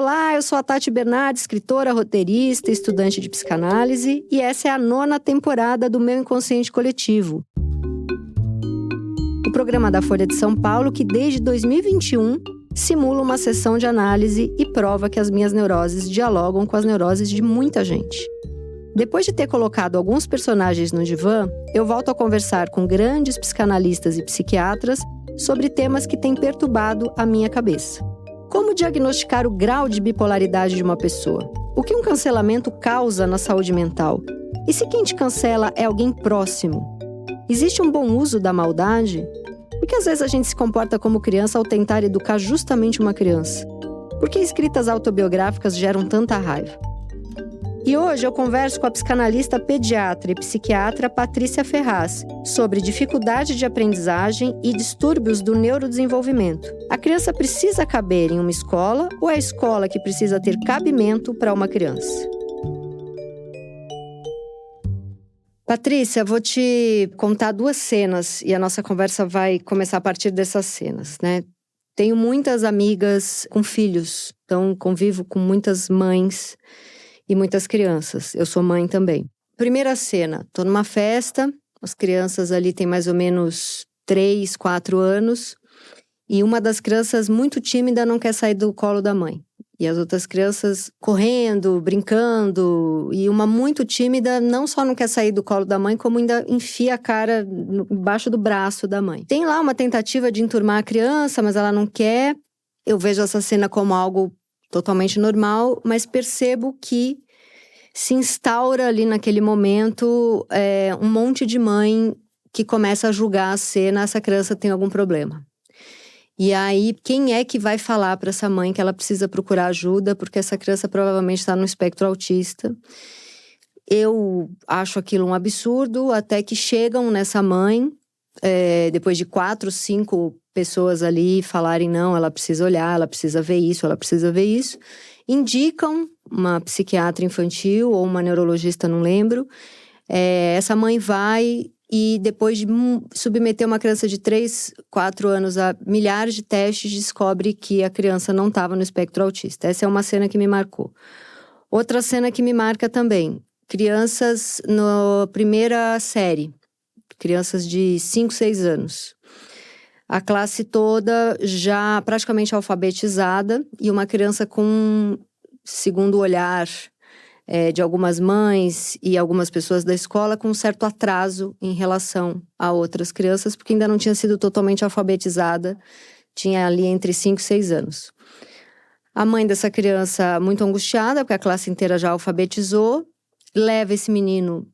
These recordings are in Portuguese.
Olá, eu sou a Tati Bernardi, escritora, roteirista, estudante de psicanálise, e essa é a 9ª temporada do Meu Inconsciente Coletivo. O programa da Folha de São Paulo que desde 2021 simula uma sessão de análise e prova que as minhas neuroses dialogam com as neuroses de muita gente. Depois de ter colocado alguns personagens no divã, eu volto a conversar com grandes psicanalistas e psiquiatras sobre temas que têm perturbado a minha cabeça. Como diagnosticar o grau de bipolaridade de uma pessoa? O que um cancelamento causa na saúde mental? E se quem te cancela é alguém próximo? Existe um bom uso da maldade? Por que às vezes a gente se comporta como criança ao tentar educar justamente uma criança? Por que escritas autobiográficas geram tanta raiva? E hoje eu converso com a psicanalista pediatra e psiquiatra Patrícia Ferraz sobre dificuldade de aprendizagem e distúrbios do neurodesenvolvimento. A criança precisa caber em uma escola ou é a escola que precisa ter cabimento para uma criança? Patrícia, vou te contar 2 cenas e a nossa conversa vai começar a partir dessas cenas, né? Tenho muitas amigas com filhos, então convivo com muitas mães e muitas crianças. Eu sou mãe também. Primeira cena, tô numa festa, as crianças ali têm mais ou menos 3, 4 anos e uma das crianças muito tímida não quer sair do colo da mãe. E as outras crianças correndo, brincando, e uma muito tímida não só não quer sair do colo da mãe, como ainda enfia a cara embaixo do braço da mãe. Tem lá uma tentativa de enturmar a criança, mas ela não quer. Eu vejo essa cena como algo totalmente normal, mas percebo que se instaura ali naquele momento um monte de mãe que começa a julgar a cena, essa criança tem algum problema. E aí, quem é que vai falar para essa mãe que ela precisa procurar ajuda, porque essa criança provavelmente está no espectro autista? Eu acho aquilo um absurdo, até que chegam nessa mãe, depois de 4, 5 pessoas ali falarem, não, ela precisa olhar, ela precisa ver isso, ela precisa ver isso. Indicam uma psiquiatra infantil ou uma neurologista, não lembro. Essa mãe vai e depois de submeter uma criança de 3, 4 anos a milhares de testes, descobre que a criança não estava no espectro autista. Essa é uma cena que me marcou. Outra cena que me marca também, crianças na primeira série, crianças de 5, 6 anos. A classe toda já praticamente alfabetizada e uma criança com, segundo o olhar de algumas mães e algumas pessoas da escola, com um certo atraso em relação a outras crianças, porque ainda não tinha sido totalmente alfabetizada, tinha ali entre 5 e 6 anos. A mãe dessa criança muito angustiada, porque a classe inteira já alfabetizou, leva esse menino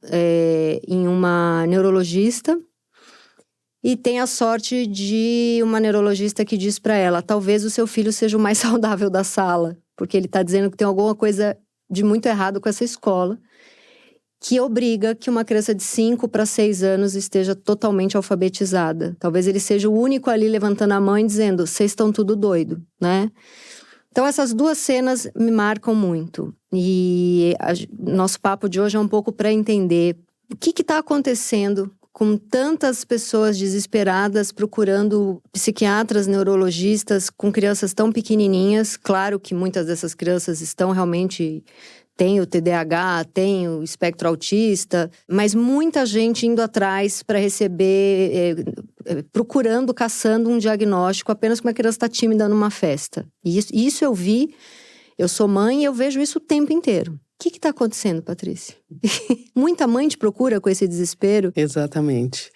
em uma neurologista, e tem a sorte de uma neurologista que diz para ela, talvez o seu filho seja o mais saudável da sala, porque ele está dizendo que tem alguma coisa de muito errado com essa escola, que obriga que uma criança de 5 para 6 anos esteja totalmente alfabetizada. Talvez ele seja o único ali levantando a mão e dizendo, vocês estão tudo doido, né? Então essas 2 cenas me marcam muito. E nosso papo de hoje é um pouco para entender o que está acontecendo com tantas pessoas desesperadas procurando psiquiatras, neurologistas com crianças tão pequenininhas. Claro que muitas dessas crianças estão realmente, têm o TDAH, têm o espectro autista, mas muita gente indo atrás para receber, procurando, caçando um diagnóstico apenas que uma criança está tímida numa festa. E isso eu vi, eu sou mãe e eu vejo isso o tempo inteiro. O que está acontecendo, Patrícia? Muita mãe te procura com esse desespero? Exatamente.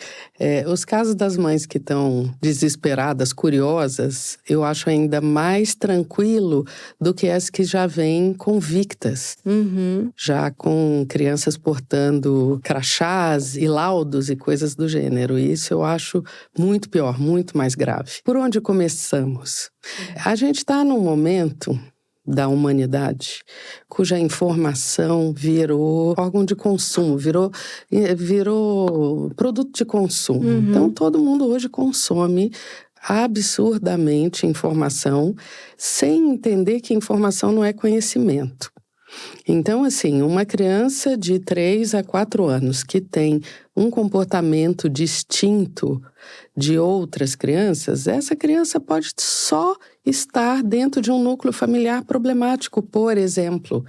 Os casos das mães que estão desesperadas, curiosas, eu acho ainda mais tranquilo do que as que já vêm convictas. Uhum. Já com crianças portando crachás e laudos e coisas do gênero. Isso eu acho muito pior, muito mais grave. Por onde começamos? A gente está num momento da humanidade, cuja informação virou órgão de consumo, virou produto de consumo. Uhum. Então, todo mundo hoje consome absurdamente informação, sem entender que informação não é conhecimento. Então, assim, uma criança de 3 a 4 anos que tem um comportamento distinto de outras crianças, essa criança pode só estar dentro de um núcleo familiar problemático, por exemplo.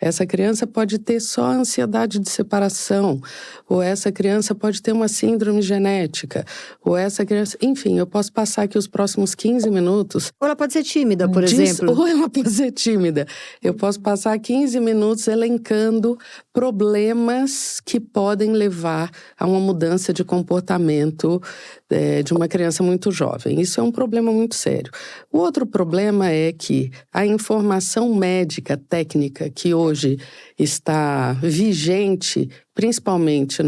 Essa criança pode ter só ansiedade de separação, ou essa criança pode ter uma síndrome genética, ou essa criança… Enfim, eu posso passar aqui os próximos 15 minutos… Ou ela pode ser tímida, por exemplo. Ou ela pode ser tímida. Eu posso passar 15 minutos elencando problemas que podem levar a uma mudança de comportamento de uma criança muito jovem. Isso é um problema muito sério. O outro problema é que a informação médica, técnica, que hoje está vigente, principalmente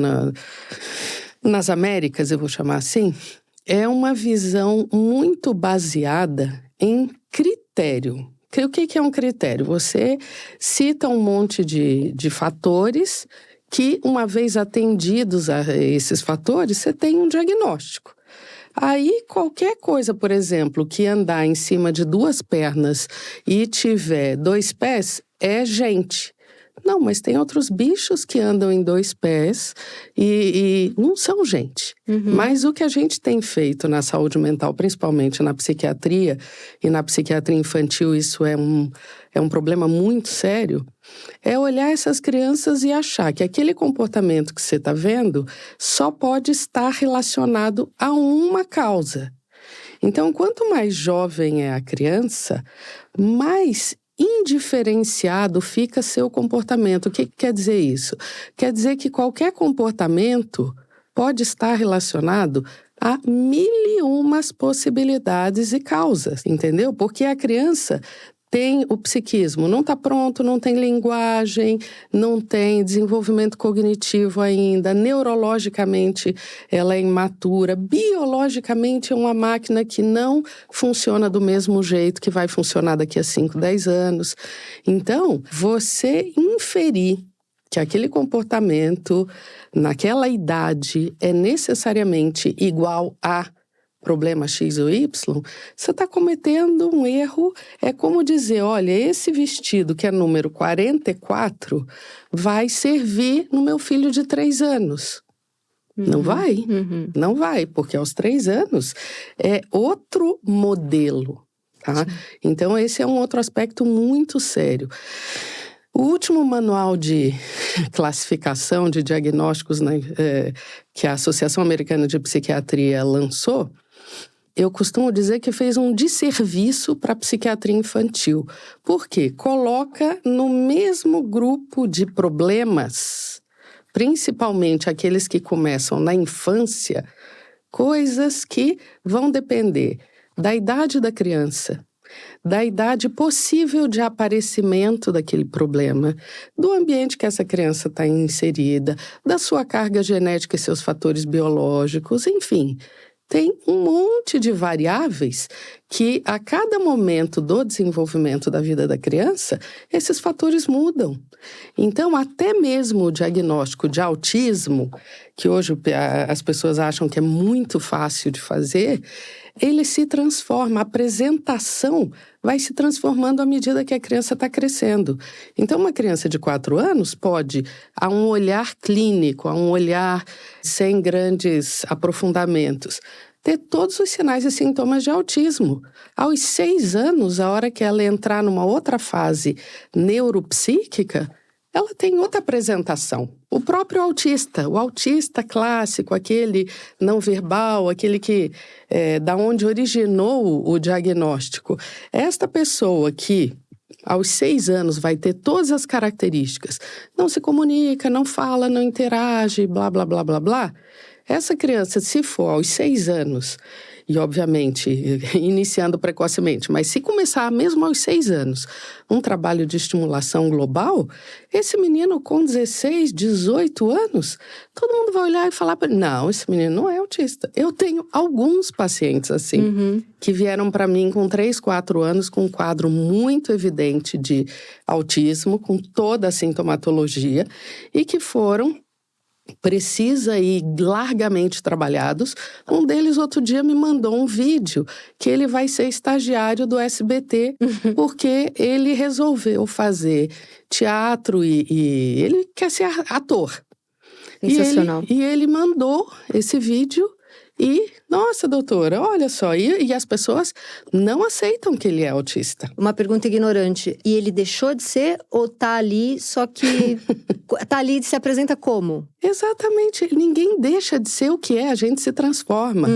nas Américas, eu vou chamar assim, é uma visão muito baseada em critério. O que é um critério? Você cita um monte de fatores que, uma vez atendidos a esses fatores, você tem um diagnóstico. Aí, qualquer coisa, por exemplo, que andar em cima de 2 pernas e tiver 2 pés, é gente. Não, mas tem outros bichos que andam em 2 pés e não são gente. Mas o que a gente tem feito na saúde mental, principalmente na psiquiatria e na psiquiatria infantil, isso é um problema muito sério, é olhar essas crianças e achar que aquele comportamento que você está vendo só pode estar relacionado a uma causa. Então, quanto mais jovem é a criança, mais indiferenciado fica seu comportamento. O que quer dizer isso? Quer dizer que qualquer comportamento pode estar relacionado a 1001 possibilidades e causas, entendeu? Porque a criança tem o psiquismo, não está pronto, não tem linguagem, não tem desenvolvimento cognitivo ainda, neurologicamente ela é imatura, biologicamente é uma máquina que não funciona do mesmo jeito que vai funcionar daqui a 5, 10 anos. Então, você inferir que aquele comportamento naquela idade é necessariamente igual a problema X ou Y, você está cometendo um erro. É como dizer, olha, esse vestido que é número 44 vai servir no meu filho de 3 anos. Não vai? Não vai, porque aos 3 anos é outro modelo, tá? Então esse é um outro aspecto muito sério. O último manual de classificação de diagnósticos, né, que a Associação Americana de Psiquiatria lançou, eu costumo dizer que fez um desserviço para a psiquiatria infantil. Por quê? Coloca no mesmo grupo de problemas, principalmente aqueles que começam na infância, coisas que vão depender da idade da criança, da idade possível de aparecimento daquele problema, do ambiente que essa criança está inserida, da sua carga genética e seus fatores biológicos, enfim. Tem um monte de variáveis que, a cada momento do desenvolvimento da vida da criança, esses fatores mudam. Então, até mesmo o diagnóstico de autismo, que hoje as pessoas acham que é muito fácil de fazer, ele se transforma, a apresentação vai se transformando à medida que a criança está crescendo. Então, uma criança de 4 anos pode, a um olhar clínico, a um olhar sem grandes aprofundamentos, ter todos os sinais e sintomas de autismo. Aos 6 anos, a hora que ela entrar numa outra fase neuropsíquica, ela tem outra apresentação. O próprio autista, o autista clássico, aquele não verbal, aquele que da onde originou o diagnóstico. Esta pessoa que aos 6 anos vai ter todas as características, não se comunica, não fala, não interage, blá, blá, blá, blá, blá. Essa criança, se for aos 6 anos, e obviamente iniciando precocemente, mas se começar mesmo aos 6 anos, um trabalho de estimulação global, esse menino com 16, 18 anos, todo mundo vai olhar e falar para ele, não, esse menino não é autista. Eu tenho alguns pacientes assim, que vieram para mim com 3, 4 anos, com um quadro muito evidente de autismo, com toda a sintomatologia, e que foram precisa e largamente trabalhados. Um deles outro dia me mandou um vídeo que ele vai ser estagiário do SBT porque ele resolveu fazer teatro e ele quer ser ator. Sensacional. E ele mandou esse vídeo E, nossa, doutora, olha só, e as pessoas não aceitam que ele é autista. Uma pergunta ignorante, e ele deixou de ser ou tá ali, só que tá ali e se apresenta como? Exatamente, ninguém deixa de ser o que é, a gente se transforma.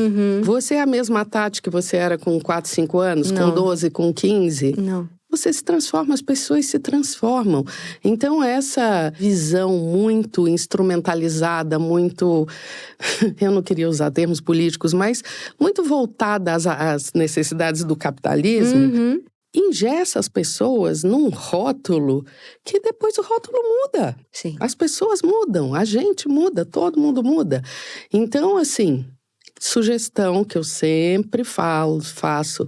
Você é a mesma Tati que você era com 4, 5 anos, Não. com 12, com 15? Não. Você se transforma, as pessoas se transformam. Então, essa visão muito instrumentalizada, muito... eu não queria usar termos políticos, mas muito voltada às necessidades do capitalismo, engessa as pessoas num rótulo que depois o rótulo muda. Sim. As pessoas mudam, a gente muda, todo mundo muda. Então, assim, sugestão que eu sempre faço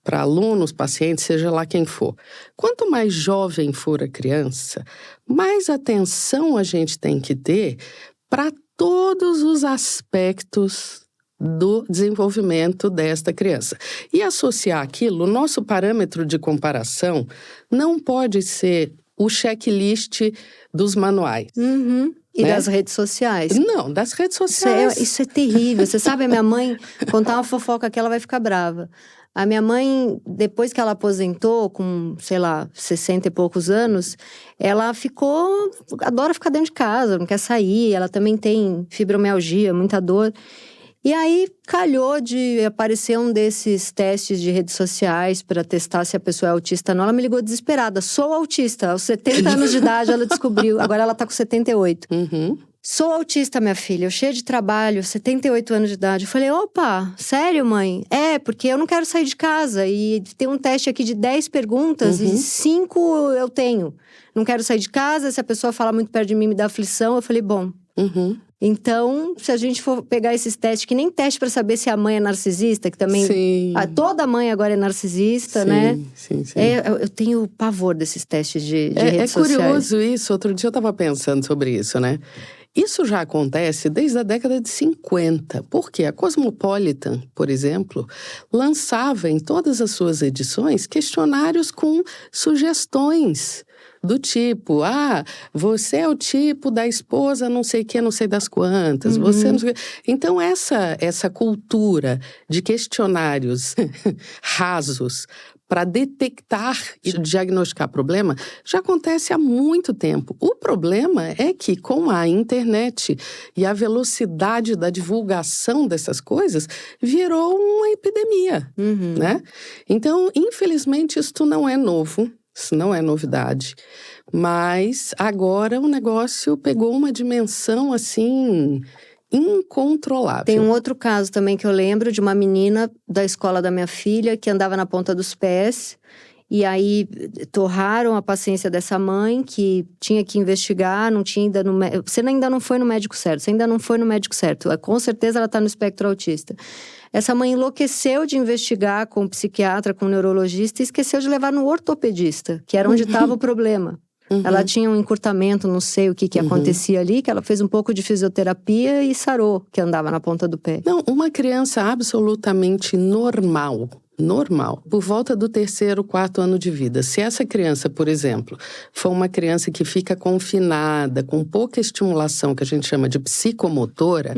para alunos, pacientes, seja lá quem for. Quanto mais jovem for a criança, mais atenção a gente tem que ter para todos os aspectos do desenvolvimento desta criança. E associar aquilo, o nosso parâmetro de comparação não pode ser o checklist dos manuais. E das redes sociais. Não, das redes sociais. Isso é terrível. Você sabe, a minha mãe, contar uma fofoca que ela vai ficar brava. A minha mãe, depois que ela aposentou, com, sei lá, 60 e poucos anos, ela adora ficar dentro de casa, não quer sair. Ela também tem fibromialgia, muita dor. E aí, calhou de aparecer um desses testes de redes sociais para testar se a pessoa é autista ou não. Ela me ligou desesperada. Sou autista. Aos 70 anos de idade, ela descobriu. Agora ela tá com 78. Sou autista, minha filha. Eu cheia de trabalho, 78 anos de idade. Eu falei, opa, sério, mãe? É, porque eu não quero sair de casa. E tem um teste aqui de 10 perguntas e 5 eu tenho. Não quero sair de casa. Se a pessoa fala muito perto de mim, me dá aflição. Eu falei, bom... Então, se a gente for pegar esses testes, que nem teste para saber se a mãe é narcisista, que também... Sim. Toda mãe agora é narcisista, sim, né? Sim. Eu tenho pavor desses testes de redes sociais. É curioso isso. Outro dia eu estava pensando sobre isso, né? Isso já acontece desde a década de 50. Porque a Cosmopolitan, por exemplo, lançava em todas as suas edições questionários com sugestões do tipo, você é o tipo da esposa não sei o que, não sei das quantas, você não sei o que. Então, essa cultura de questionários rasos para detectar e diagnosticar problema já acontece há muito tempo. O problema é que com a internet e a velocidade da divulgação dessas coisas, virou uma epidemia, né? Então, infelizmente, isto não é novo. Isso não é novidade, mas agora o negócio pegou uma dimensão, assim, incontrolável. Tem um outro caso também que eu lembro de uma menina da escola da minha filha que andava na ponta dos pés e aí torraram a paciência dessa mãe que tinha que investigar, não tinha ainda você ainda não foi no médico certo, com certeza ela está no espectro autista. Essa mãe enlouqueceu de investigar com o psiquiatra, com o neurologista e esqueceu de levar no ortopedista, que era onde estava o problema. Ela tinha um encurtamento, não sei o que acontecia ali, que ela fez um pouco de fisioterapia e sarou, que andava na ponta do pé. Não, uma criança absolutamente normal, por volta do 3º, 4º ano de vida. Se essa criança, por exemplo, for uma criança que fica confinada, com pouca estimulação, que a gente chama de psicomotora,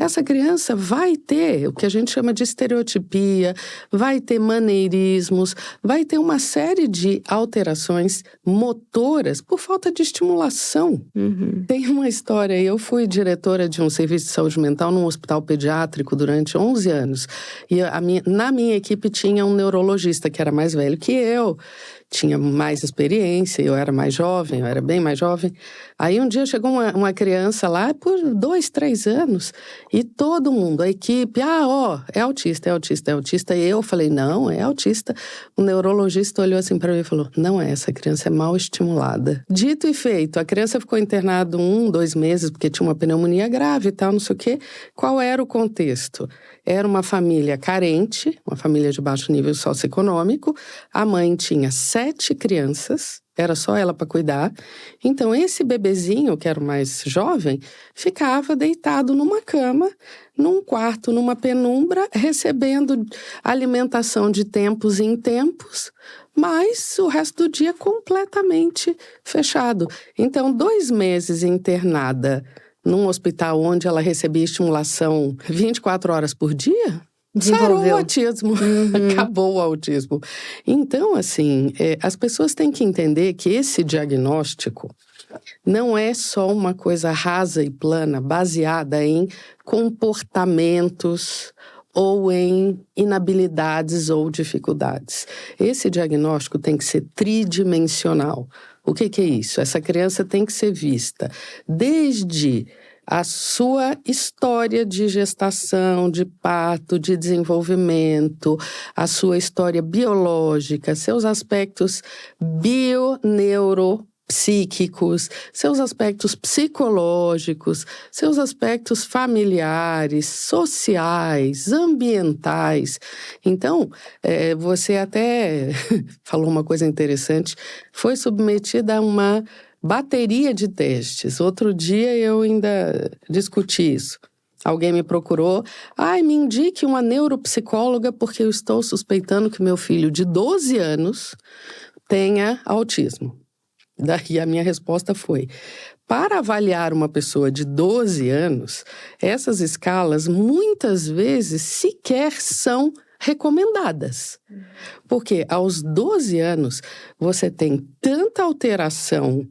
essa criança vai ter o que a gente chama de estereotipia, vai ter maneirismos, vai ter uma série de alterações motoras por falta de estimulação. Tem uma história, eu fui diretora de um serviço de saúde mental num hospital pediátrico durante 11 anos. E na minha equipe tinha um neurologista que era mais velho que eu, tinha mais experiência, eu era mais jovem, eu era bem mais jovem. Aí um dia chegou uma criança lá por 2, 3 anos e todo mundo, a equipe, é autista. E eu falei, não, é autista. O neurologista olhou assim para mim e falou, não é, essa criança é mal estimulada. Dito e feito, a criança ficou internada 1, 2 meses porque tinha uma pneumonia grave e tal, não sei o quê. Qual era o contexto? Era uma família carente, uma família de baixo nível socioeconômico. A mãe tinha 7 crianças, era só ela para cuidar. Então, esse bebezinho, que era o mais jovem, ficava deitado numa cama, num quarto, numa penumbra, recebendo alimentação de tempos em tempos, mas o resto do dia completamente fechado. Então, 2 meses internada num hospital onde ela recebia estimulação 24 horas por dia, sarou o autismo, acabou o autismo. Então, assim, as pessoas têm que entender que esse diagnóstico não é só uma coisa rasa e plana, baseada em comportamentos ou em inabilidades ou dificuldades. Esse diagnóstico tem que ser tridimensional. O que é isso? Essa criança tem que ser vista desde a sua história de gestação, de parto, de desenvolvimento, a sua história biológica, seus aspectos bio-neuropsíquicos, seus aspectos psicológicos, seus aspectos familiares, sociais, ambientais. Então, você até falou uma coisa interessante, foi submetida a uma bateria de testes. Outro dia eu ainda discuti isso. Alguém me procurou. Me indique uma neuropsicóloga porque eu estou suspeitando que meu filho de 12 anos tenha autismo. Daí a minha resposta foi: para avaliar uma pessoa de 12 anos, essas escalas muitas vezes sequer são recomendadas. Porque aos 12 anos você tem tanta alteração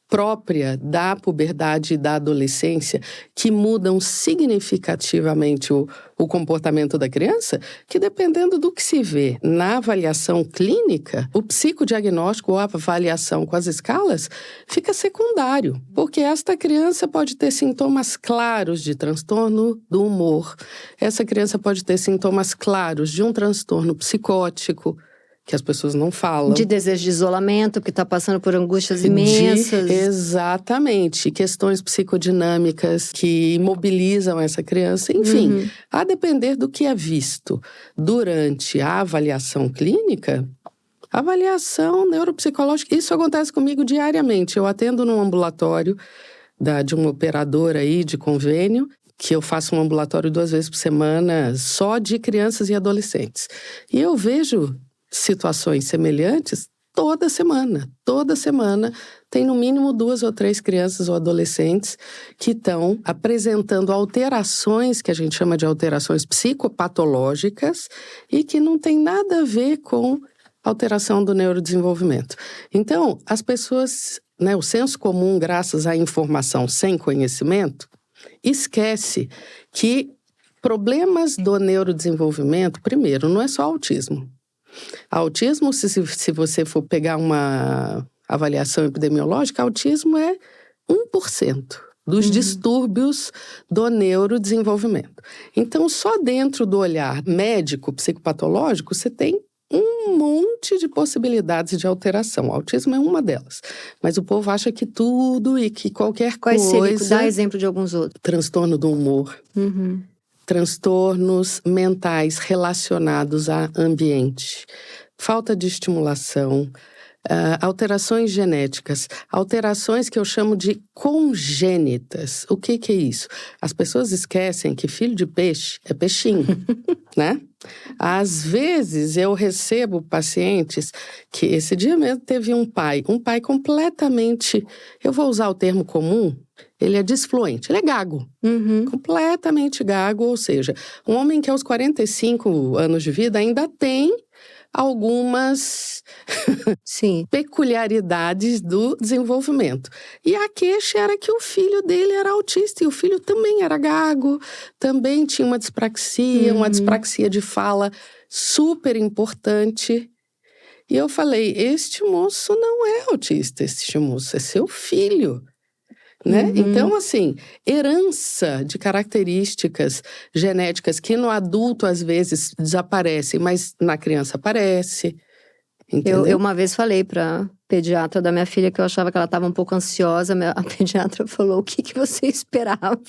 própria da puberdade e da adolescência que mudam significativamente o comportamento da criança, que dependendo do que se vê na avaliação clínica, o psicodiagnóstico ou a avaliação com as escalas fica secundário, porque esta criança pode ter sintomas claros de transtorno do humor, essa criança pode ter sintomas claros de um transtorno psicótico, que as pessoas não falam. De desejo de isolamento, que está passando por angústias imensas. Exatamente. Questões psicodinâmicas que imobilizam essa criança. Enfim, a depender do que é visto durante a avaliação clínica, avaliação neuropsicológica, isso acontece comigo diariamente. Eu atendo num ambulatório de uma operadora aí de convênio, que eu faço um ambulatório 2 vezes por semana só de crianças e adolescentes. E eu vejo situações semelhantes toda semana. Toda semana tem no mínimo 2 ou 3 crianças ou adolescentes que estão apresentando alterações, que a gente chama de alterações psicopatológicas, e que não tem nada a ver com alteração do neurodesenvolvimento. Então, as pessoas, o senso comum, graças à informação sem conhecimento, esquece que problemas do neurodesenvolvimento, primeiro, não é só autismo. Autismo, se você for pegar uma avaliação epidemiológica, autismo é 1% dos distúrbios do neurodesenvolvimento. Então, só dentro do olhar médico, psicopatológico, você tem um monte de possibilidades de alteração. O autismo é uma delas. Mas o povo acha que tudo e que qualquer coisa... Dá exemplo de alguns outros. Transtorno do humor. Transtornos mentais relacionados a ambiente, falta de estimulação, alterações genéticas, alterações que eu chamo de congênitas. O que é isso? As pessoas esquecem que filho de peixe é peixinho, né? Às vezes eu recebo pacientes que esse dia mesmo teve um pai completamente, eu vou usar o termo comum, ele é disfluente, ele é gago, completamente gago, ou seja, um homem que aos 45 anos de vida ainda tem algumas peculiaridades do desenvolvimento. E a queixa era que o filho dele era autista e o filho também era gago, também tinha uma dispraxia de fala super importante. E eu falei, este moço não é autista, este moço é seu filho. Né? Então, assim, herança de características genéticas que no adulto às vezes desaparecem, mas na criança aparece. Eu uma vez falei pra pediatra da minha filha que eu achava que ela estava um pouco ansiosa. A pediatra falou, o que você esperava?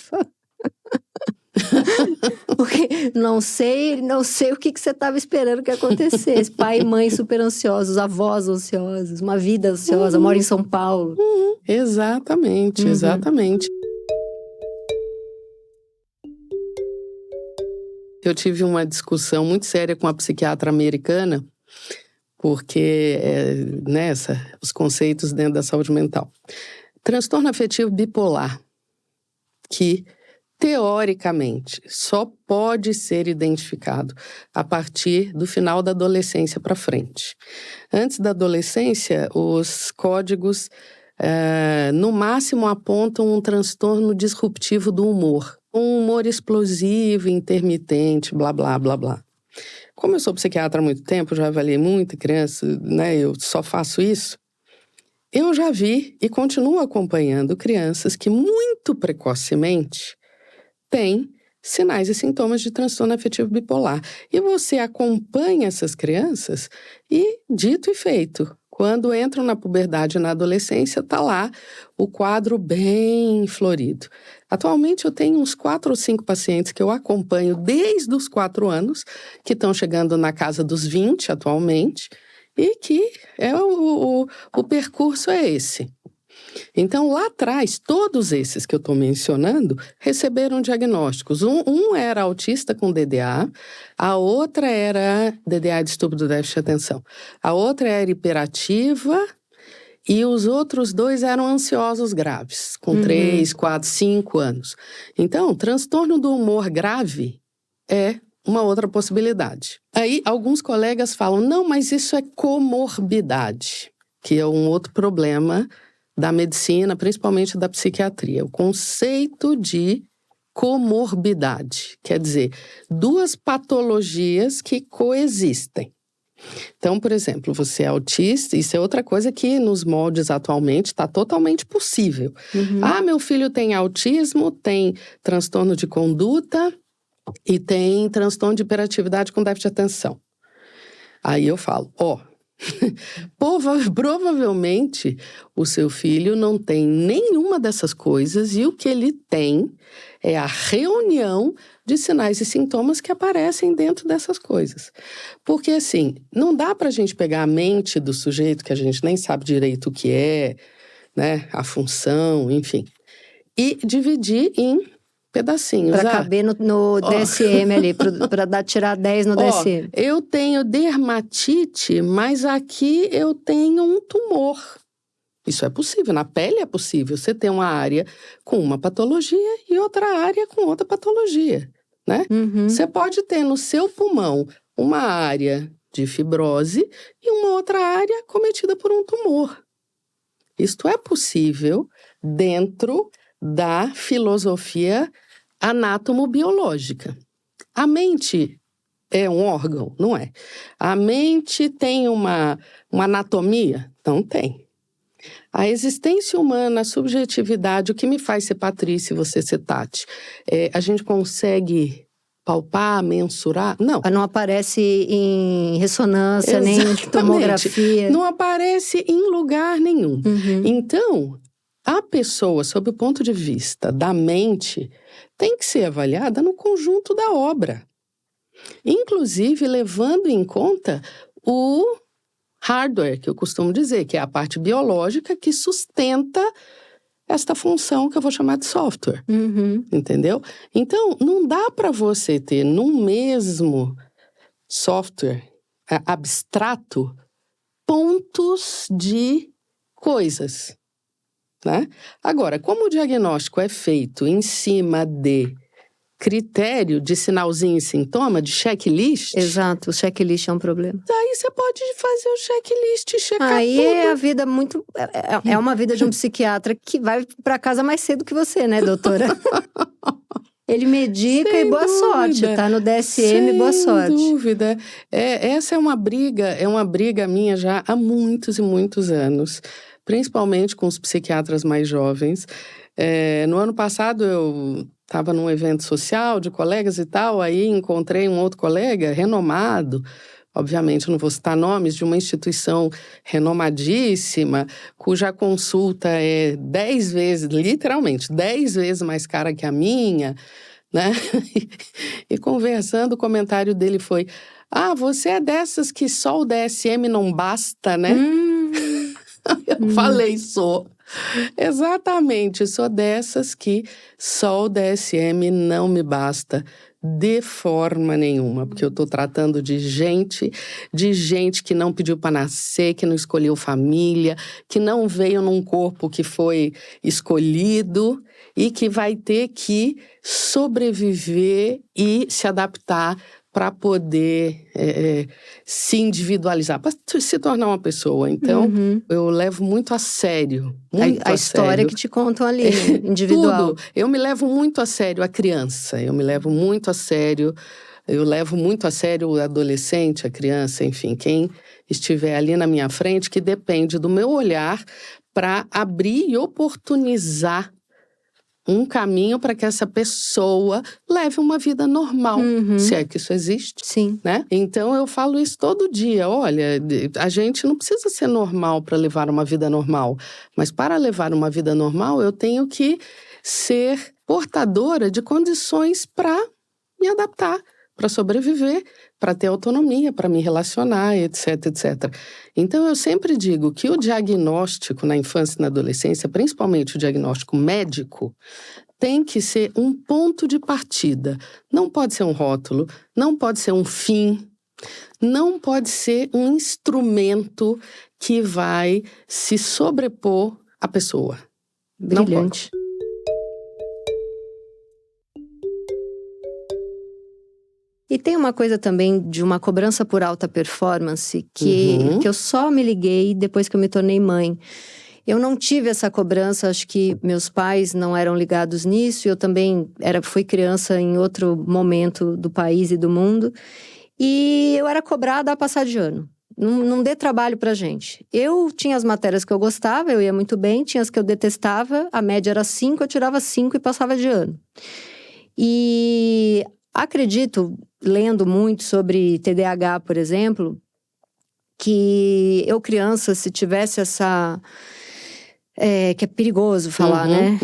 Porque não sei o que você estava esperando que acontecesse. Pai e mãe super ansiosos, avós ansiosos, uma vida ansiosa, mora em São Paulo. Exatamente. Eu tive uma discussão muito séria com a psiquiatra americana, porque os conceitos dentro da saúde mental. Transtorno afetivo bipolar. que, teoricamente, só pode ser identificado a partir do final da adolescência para frente. Antes da adolescência, os códigos, no máximo, apontam um transtorno disruptivo do humor. Um humor explosivo, intermitente, blá, blá, blá, blá. Como eu sou psiquiatra há muito tempo, já avaliei muita criança, né? Eu só faço isso. Eu já vi e continuo acompanhando crianças que muito precocemente têm sinais e sintomas de transtorno afetivo bipolar. E você acompanha essas crianças e, dito e feito, quando entram na puberdade e na adolescência, está lá o quadro bem florido. Atualmente eu tenho uns 4 ou 5 pacientes que eu acompanho desde os 4 anos, que estão chegando na casa dos 20 atualmente, e que o percurso é esse. Então, lá atrás, todos esses que eu estou mencionando receberam diagnósticos. Um era autista com DDA, a outra era DDA, distúrbio do déficit de atenção. A outra era hiperativa e os outros 2 eram ansiosos graves, com 3, 4, 5 anos. Então, transtorno do humor grave é uma outra possibilidade. Aí, alguns colegas falam, não, mas isso é comorbidade, que é um outro problema da medicina, principalmente da psiquiatria. O conceito de comorbidade, quer dizer, 2 patologias que coexistem. Então, por exemplo, você é autista, isso é outra coisa que nos moldes atualmente está totalmente possível. Ah, meu filho tem autismo, tem transtorno de conduta e tem transtorno de hiperatividade com déficit de atenção. Aí eu falo, provavelmente o seu filho não tem nenhuma dessas coisas e o que ele tem é a reunião de sinais e sintomas que aparecem dentro dessas coisas. Porque, assim, não dá pra gente pegar a mente do sujeito, que a gente nem sabe direito o que é, né, a função, enfim, e dividir em pedacinhos. Para caber no DSM ali, para tirar 10 no DSM. Eu tenho dermatite, mas aqui eu tenho um tumor. Isso é possível, na pele é possível. Você tem uma área com uma patologia e outra área com outra patologia, né? Você pode ter no seu pulmão uma área de fibrose e uma outra área cometida por um tumor. Isto é possível dentro da filosofia anatomobiológica. A mente é um órgão? Não é. A mente tem uma anatomia? Não tem. A existência humana, a subjetividade, o que me faz ser Patrícia e você ser Tati? A gente consegue palpar, mensurar? Não. Não aparece em ressonância, nem em tomografia. Não aparece em lugar nenhum. Então, a pessoa, sob o ponto de vista da mente, tem que ser avaliada no conjunto da obra. Inclusive, levando em conta o hardware, que eu costumo dizer, que é a parte biológica que sustenta esta função que eu vou chamar de software. Entendeu? Então, não dá para você ter no mesmo software abstrato pontos de coisas, né? Agora, como o diagnóstico é feito em cima de critério de sinalzinho e sintoma, de checklist... Exato, o checklist é um problema. Aí você pode fazer o checklist e checar tudo. Aí é a vida muito... É uma vida de um psiquiatra que vai para casa mais cedo que você, né, doutora? Ele medica e boa sorte, tá no DSM, boa sorte. Sem dúvida. Essa é uma briga minha já há muitos e muitos anos, principalmente com os psiquiatras mais jovens. No ano passado eu estava num evento social de colegas e tal, aí encontrei um outro colega renomado, obviamente não vou citar nomes, de uma instituição renomadíssima, cuja consulta é 10 vezes, literalmente, 10 vezes mais cara que a minha, né? E conversando, o comentário dele foi, você é dessas que só o DSM não basta, né? Eu falei, sou. Exatamente, sou dessas que só o DSM não me basta. de forma nenhuma, porque eu estou tratando de gente que não pediu para nascer, que não escolheu família, que não veio num corpo que foi escolhido e que vai ter que sobreviver e se adaptar para poder se individualizar, para se tornar uma pessoa. Então, eu levo muito a sério, a história que te contam ali, né? Individual. Tudo. Eu me levo muito a sério a criança, eu levo muito a sério o adolescente, a criança, enfim, quem estiver ali na minha frente, que depende do meu olhar para abrir e oportunizar um caminho para que essa pessoa leve uma vida normal, se é que isso existe. Sim. Né? Então, eu falo isso todo dia. Olha, a gente não precisa ser normal para levar uma vida normal. Mas para levar uma vida normal, eu tenho que ser portadora de condições para me adaptar, para sobreviver, para ter autonomia, para me relacionar, etc, etc. Então, eu sempre digo que o diagnóstico na infância e na adolescência, principalmente o diagnóstico médico, tem que ser um ponto de partida. Não pode ser um rótulo, não pode ser um fim, não pode ser um instrumento que vai se sobrepor à pessoa. Brilhante. Não pode. E tem uma coisa também de uma cobrança por alta performance que eu só me liguei depois que eu me tornei mãe. Eu não tive essa cobrança, acho que meus pais não eram ligados nisso. Eu também fui criança em outro momento do país e do mundo. E eu era cobrada a passar de ano. Não dê trabalho pra gente. Eu tinha as matérias que eu gostava, eu ia muito bem. Tinha as que eu detestava, a média era 5, eu tirava 5 e passava de ano. E acredito, lendo muito sobre TDAH, por exemplo, que eu criança, se tivesse essa... que é perigoso falar, né?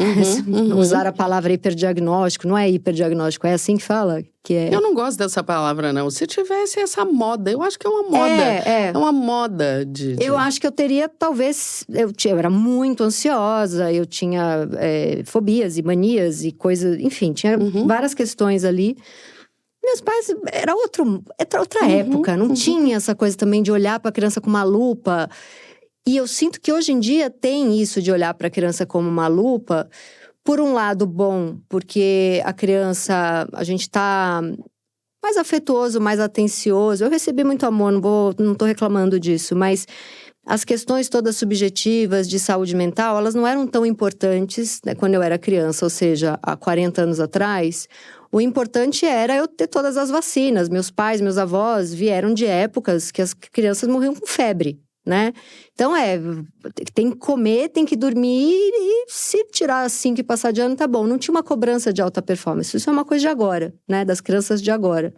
Usar a palavra hiperdiagnóstico, não é hiperdiagnóstico, é assim que fala? Eu não gosto dessa palavra, não. Se tivesse essa moda, eu acho que é uma moda. É uma moda de... Eu acho que eu teria, talvez... Eu era muito ansiosa, eu tinha fobias e manias e coisas... Enfim, tinha várias questões ali. Meus pais, era outra época, não tinha essa coisa também de olhar para a criança com uma lupa. E eu sinto que hoje em dia tem isso de olhar para a criança como uma lupa. Por um lado, bom, porque a criança, a gente tá mais afetuoso, mais atencioso. Eu recebi muito amor, não tô reclamando disso, mas as questões todas subjetivas de saúde mental, elas não eram tão importantes, né, quando eu era criança, ou seja, há 40 anos atrás. O importante era eu ter todas as vacinas. Meus pais, meus avós vieram de épocas que as crianças morriam com febre, né? Então tem que comer, tem que dormir e se tirar 5 e passar de ano, tá bom. Não tinha uma cobrança de alta performance. Isso é uma coisa de agora, né? Das crianças de agora.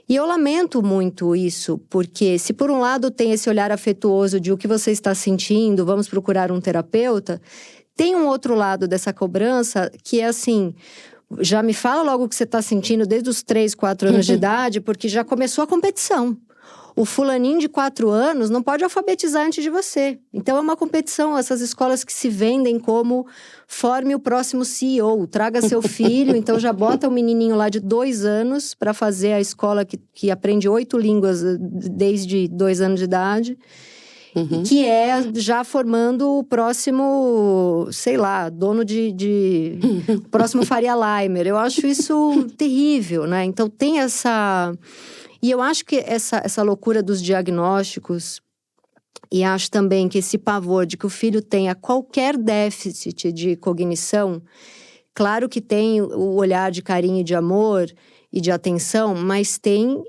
E eu lamento muito isso, porque se por um lado tem esse olhar afetuoso de o que você está sentindo, vamos procurar um terapeuta, tem um outro lado dessa cobrança que é assim... Já me fala logo o que você está sentindo desde os 3, 4 anos de idade, porque já começou a competição. O fulaninho de 4 anos não pode alfabetizar antes de você. Então, é uma competição. Essas escolas que se vendem como forme o próximo CEO. Traga seu filho, então já bota o menininho lá de 2 anos para fazer a escola que aprende 8 línguas desde 2 anos de idade. Que é já formando o próximo, sei lá, dono próximo Faria Limer. Eu acho isso terrível, né? Então tem essa... E eu acho que essa loucura dos diagnósticos, e acho também que esse pavor de que o filho tenha qualquer déficit de cognição, claro que tem o olhar de carinho e de amor e de atenção, mas tem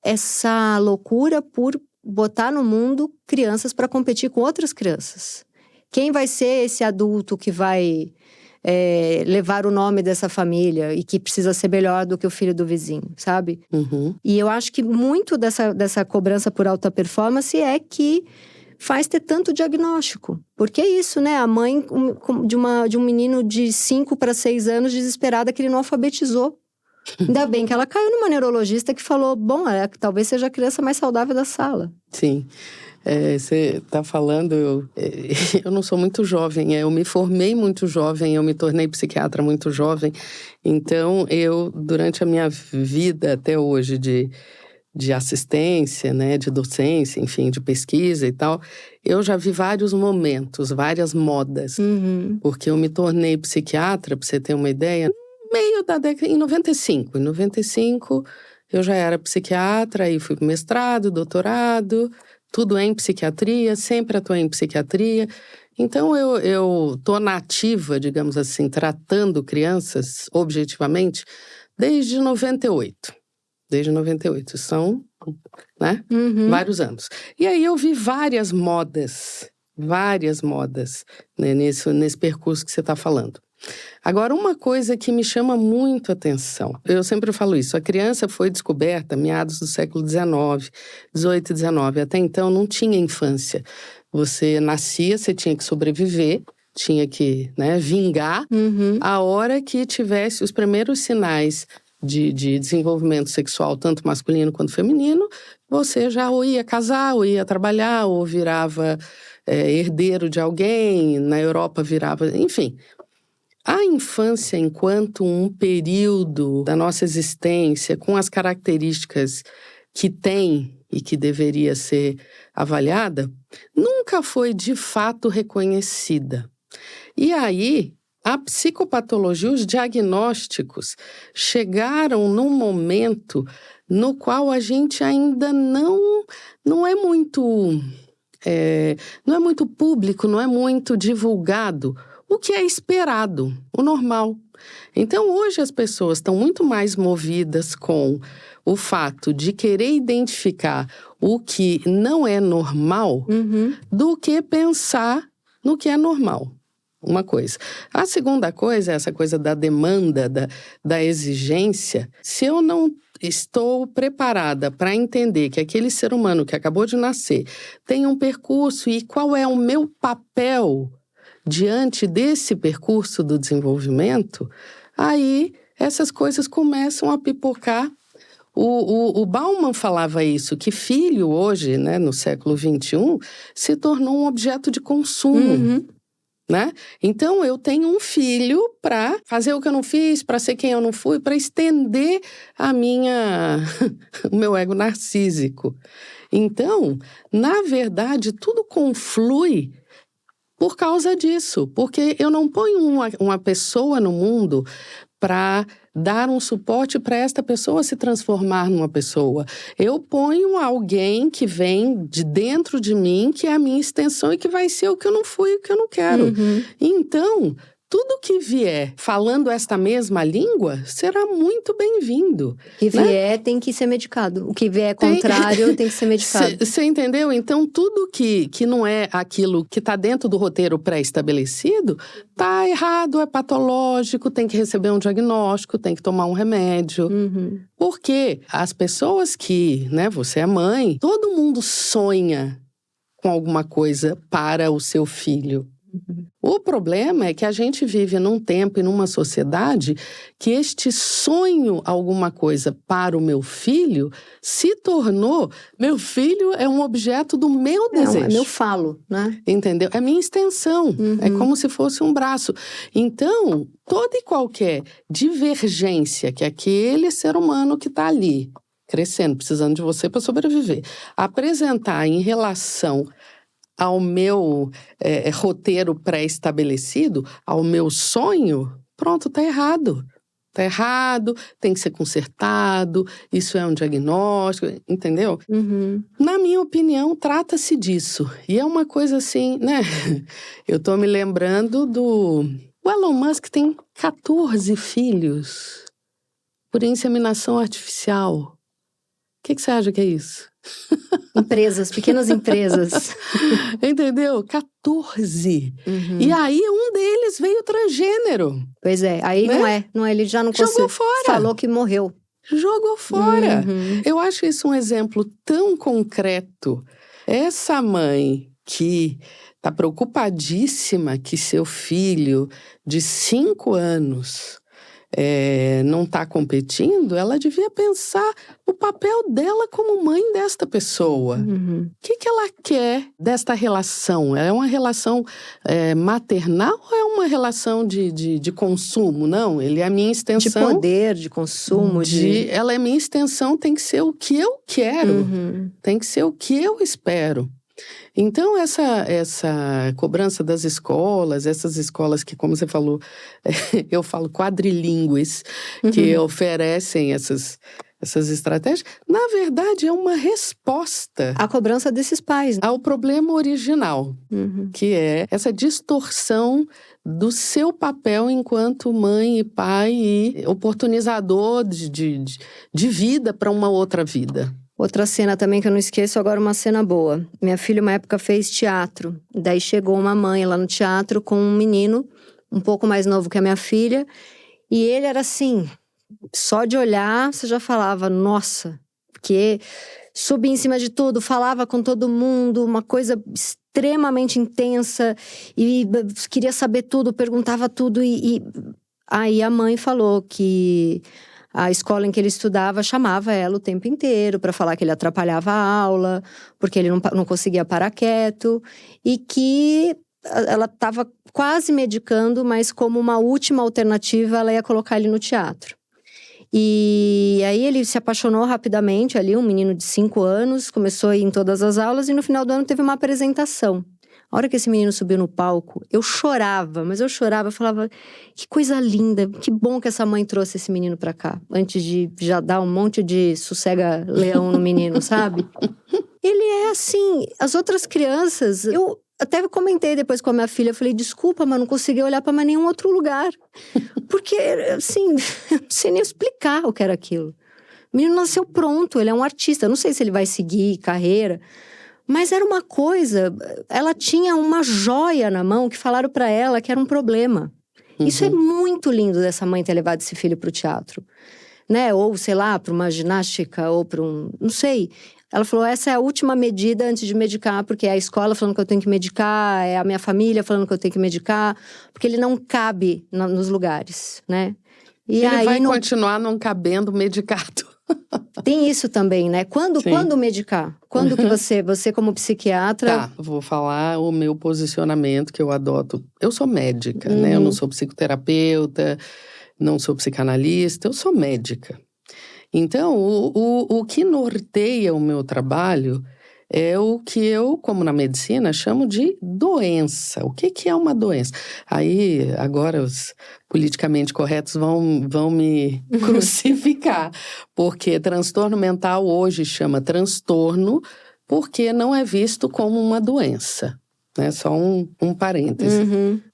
essa loucura por botar no mundo crianças para competir com outras crianças. Quem vai ser esse adulto que vai levar o nome dessa família e que precisa ser melhor do que o filho do vizinho, sabe? E eu acho que muito dessa cobrança por alta performance é que faz ter tanto diagnóstico. Porque é isso, né? A mãe de um menino de 5 para 6 anos desesperada que ele não alfabetizou. Ainda bem que ela caiu numa neurologista que falou, bom, talvez seja a criança mais saudável da sala. Sim. Você está falando, eu não sou muito jovem, eu me formei muito jovem, eu me tornei psiquiatra muito jovem. Então, durante a minha vida até hoje de assistência, né, de docência, enfim, de pesquisa e tal, eu já vi vários momentos, várias modas. Porque eu me tornei psiquiatra, para você ter uma ideia, no meio da década, em 95. Em 95, eu já era psiquiatra, aí fui para mestrado, doutorado, tudo em psiquiatria, sempre atuei em psiquiatria. Então, eu tô nativa, digamos assim, tratando crianças objetivamente desde 98. Desde 98, são, né, vários anos. E aí eu vi várias modas, né, nesse percurso que você está falando. Agora, uma coisa que me chama muito a atenção, eu sempre falo isso, a criança foi descoberta meados do século XIX, 18 e 19. Até então não tinha infância. Você nascia, você tinha que sobreviver, tinha que, né, vingar a hora que tivesse os primeiros sinais de desenvolvimento sexual, tanto masculino quanto feminino, você já ou ia casar, ou ia trabalhar, ou virava herdeiro de alguém, na Europa virava, enfim. A infância, enquanto um período da nossa existência, com as características que tem e que deveria ser avaliada, nunca foi de fato reconhecida. E aí, a psicopatologia, os diagnósticos chegaram num momento no qual a gente ainda não é muito público, não é muito divulgado, o que é esperado, o normal. Então, hoje as pessoas estão muito mais movidas com o fato de querer identificar o que não é normal do que pensar no que é normal. Uma coisa. A segunda coisa é essa coisa da demanda, da exigência. Se eu não estou preparada para entender que aquele ser humano que acabou de nascer tem um percurso e qual é o meu papel diante desse percurso do desenvolvimento, aí essas coisas começam a pipocar. O Bauman falava isso, que filho hoje, né, no século XXI, se tornou um objeto de consumo. Né? Então, eu tenho um filho para fazer o que eu não fiz, para ser quem eu não fui, para estender o meu ego narcísico. Então, na verdade, tudo conflui por causa disso, porque eu não ponho uma pessoa no mundo para dar um suporte para esta pessoa se transformar numa pessoa. Eu ponho alguém que vem de dentro de mim, que é a minha extensão e que vai ser o que eu não fui e o que eu não quero. Então, tudo que vier falando esta mesma língua será muito bem-vindo. O que vier tem que ser medicado. O que vier contrário tem que ser medicado. Você entendeu? Então, tudo que não é aquilo que está dentro do roteiro pré-estabelecido, está errado, é patológico, tem que receber um diagnóstico, tem que tomar um remédio. Porque as pessoas que, né, você é mãe, todo mundo sonha com alguma coisa para o seu filho. O problema é que a gente vive num tempo e numa sociedade que este sonho, alguma coisa para o meu filho, se tornou... Meu filho é um objeto do meu desejo. É meu falo, né? Entendeu? É minha extensão. É como se fosse um braço. Então, toda e qualquer divergência que aquele ser humano que está ali, crescendo, precisando de você para sobreviver, apresentar em relação ao meu roteiro pré-estabelecido, ao meu sonho, pronto, tá errado. Tá errado, tem que ser consertado, isso é um diagnóstico, entendeu? Na minha opinião, trata-se disso. E é uma coisa assim, né? Eu tô me lembrando O Elon Musk tem 14 filhos por inseminação artificial. O que você acha que é isso? Empresas, pequenas empresas. Entendeu? 14. E aí, um deles veio transgênero. Pois é, aí né? não é, ele já não conseguiu. Jogou fora. Falou que morreu. Jogou fora. Eu acho isso um exemplo tão concreto. Essa mãe que está preocupadíssima que seu filho de 5 anos não está competindo, ela devia pensar o papel dela como mãe desta pessoa. O que ela quer desta relação? É uma relação maternal ou é uma relação de consumo? Não, ele é a minha extensão. De poder, de consumo. Ela é minha extensão, tem que ser o que eu quero, tem que ser o que eu espero. Então, essa cobrança das escolas, essas escolas que, como você falou, eu falo quadrilíngues, que oferecem essas estratégias, na verdade é uma resposta à cobrança desses pais, ao problema original, que é essa distorção do seu papel enquanto mãe e pai e oportunizador de vida para uma outra vida. Outra cena também que eu não esqueço, agora uma cena boa. Minha filha, uma época, fez teatro. Daí chegou uma mãe lá no teatro com um menino, um pouco mais novo que a minha filha. E ele era assim, só de olhar, você já falava, nossa. Porque subia em cima de tudo, falava com todo mundo, uma coisa extremamente intensa. E queria saber tudo, perguntava tudo. Aí a mãe falou que a escola em que ele estudava chamava ela o tempo inteiro para falar que ele atrapalhava a aula, porque ele não conseguia parar quieto, e que ela estava quase medicando, mas como uma última alternativa, ela ia colocar ele no teatro. E aí ele se apaixonou rapidamente ali, um menino de 5 anos, começou a ir em todas as aulas, e no final do ano teve uma apresentação. A hora que esse menino subiu no palco, eu chorava, eu falava, que coisa linda, que bom que essa mãe trouxe esse menino pra cá, antes de já dar um monte de sossega-leão no menino, sabe? Ele é assim, as outras crianças, eu até comentei depois com a minha filha, falei, desculpa, mas não consegui olhar pra mais nenhum outro lugar. Porque, assim, eu não sei nem explicar o que era aquilo. O menino nasceu pronto, ele é um artista, eu não sei se ele vai seguir carreira, mas era uma coisa, ela tinha uma joia na mão que falaram pra ela que era um problema. Isso é muito lindo dessa mãe ter levado esse filho pro teatro, né? Ou, sei lá, pra uma ginástica, ou pra não sei. Ela falou, essa é a última medida antes de medicar, porque é a escola falando que eu tenho que medicar, é a minha família falando que eu tenho que medicar, porque ele não cabe nos lugares, né? E ele vai continuar não cabendo medicado. Tem isso também, né? Quando medicar? Quando que você como psiquiatra... Tá, vou falar o meu posicionamento que eu adoto. Eu sou médica, né? Eu não sou psicoterapeuta, não sou psicanalista, eu sou médica. Então, o que norteia o meu trabalho é o que eu, como na medicina, chamo de doença. O que é uma doença? Aí, agora, os politicamente corretos vão me crucificar, porque transtorno mental hoje chama transtorno porque não é visto como uma doença. Né? Só um parêntese.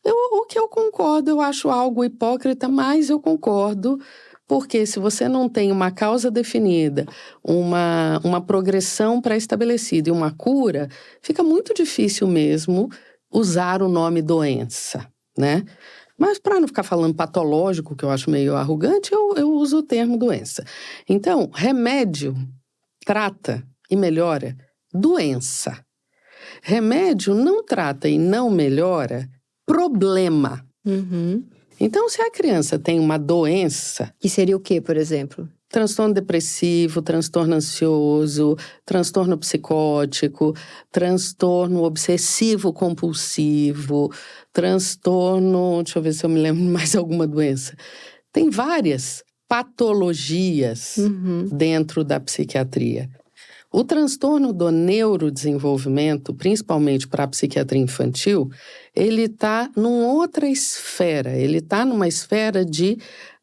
O que eu concordo, eu acho algo hipócrita, mas eu concordo. Porque se você não tem uma causa definida, uma progressão pré-estabelecida e uma cura, fica muito difícil mesmo usar o nome doença, né? Mas para não ficar falando patológico, que eu acho meio arrogante, eu uso o termo doença. Então, remédio trata e melhora doença. Remédio não trata e não melhora problema. Então, se a criança tem uma doença... Que seria o quê, por exemplo? Transtorno depressivo, transtorno ansioso, transtorno psicótico, transtorno obsessivo-compulsivo, transtorno... Deixa eu ver se eu me lembro de mais alguma doença. Tem várias patologias dentro da psiquiatria. O transtorno do neurodesenvolvimento, principalmente para a psiquiatria infantil, ele está numa outra esfera. Ele está numa esfera de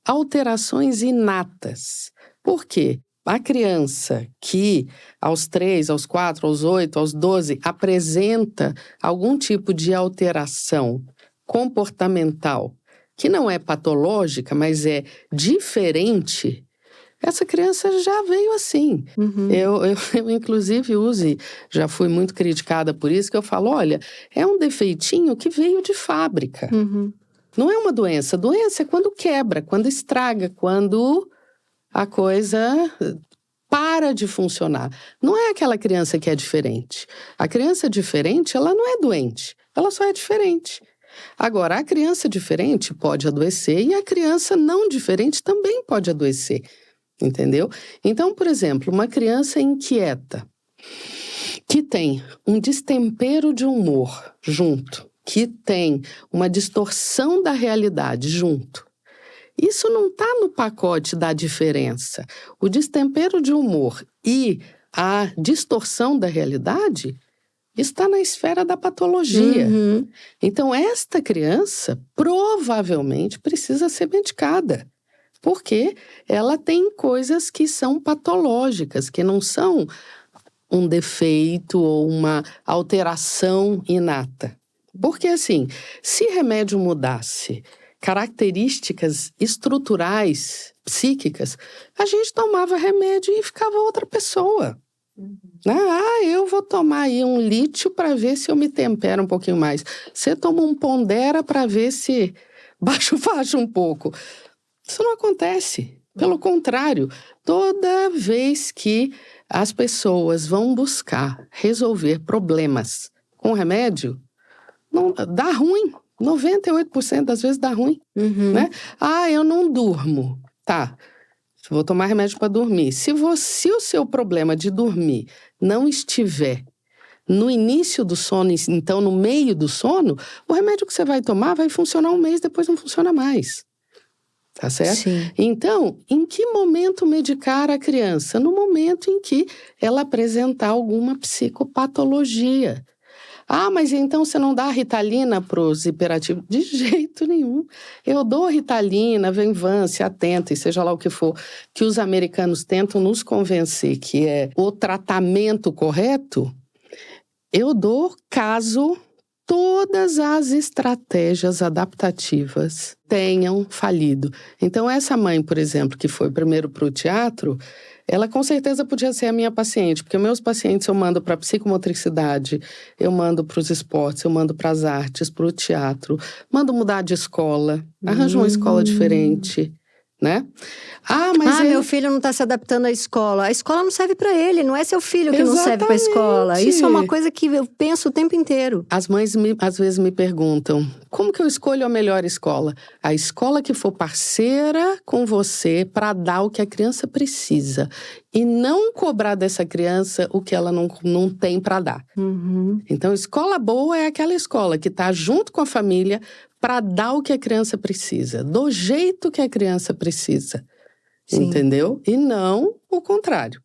alterações inatas. Por quê? A criança que aos 3, aos 4, aos 8, aos 12 apresenta algum tipo de alteração comportamental que não é patológica, mas é diferente, essa criança já veio assim. Eu inclusive, já fui muito criticada por isso, que eu falo, olha, é um defeitinho que veio de fábrica. Não é uma doença. Doença é quando quebra, quando estraga, quando a coisa para de funcionar. Não é aquela criança que é diferente. A criança diferente, ela não é doente, ela só é diferente. Agora, a criança diferente pode adoecer e a criança não diferente também pode adoecer, entendeu? Então, por exemplo, uma criança inquieta, que tem um destempero de humor junto, que tem uma distorção da realidade junto, isso não está no pacote da diferença. O destempero de humor e a distorção da realidade está na esfera da patologia. Uhum. Então, esta criança provavelmente precisa ser medicada, porque ela tem coisas que são patológicas, que não são um defeito ou uma alteração inata. Porque, assim, se remédio mudasse características estruturais, psíquicas, a gente tomava remédio e ficava outra pessoa. Eu vou tomar aí um lítio para ver se eu me tempero um pouquinho mais. Você toma um Pondera para ver se baixa o facho um pouco. Isso não acontece. Pelo contrário, toda vez que as pessoas vão buscar resolver problemas com remédio, não, dá ruim. 98% das vezes dá ruim, né? Eu não durmo. Tá, vou tomar remédio para dormir. Se o seu problema de dormir não estiver no início do sono, então no meio do sono, o remédio que você vai tomar vai funcionar um mês, depois não funciona mais. Tá certo? Sim. Então, em que momento medicar a criança? No momento em que ela apresentar alguma psicopatologia. Mas então você não dá Ritalina para os hiperativos? De jeito nenhum. Eu dou Ritalina, Venvance, Atenta, e seja lá o que for, que os americanos tentam nos convencer que é o tratamento correto. Eu dou caso todas as estratégias adaptativas tenham falido. Então, essa mãe, por exemplo, que foi primeiro para o teatro, ela com certeza podia ser a minha paciente, porque meus pacientes eu mando para a psicomotricidade, eu mando para os esportes, eu mando para as artes, para o teatro, mando mudar de escola, arranjo uma escola diferente, né? Meu filho não está se adaptando à escola. A escola não serve para ele, não é seu filho que não serve para a Exatamente. escola. Isso é uma coisa que eu penso o tempo inteiro. As mães às vezes me perguntam, como que eu escolho a melhor escola? A escola que for parceira com você para dar o que a criança precisa. E não cobrar dessa criança o que ela não tem para dar. Então, escola boa é aquela escola que está junto com a família para dar o que a criança precisa, do jeito que a criança precisa. Sim. Entendeu? E não o contrário.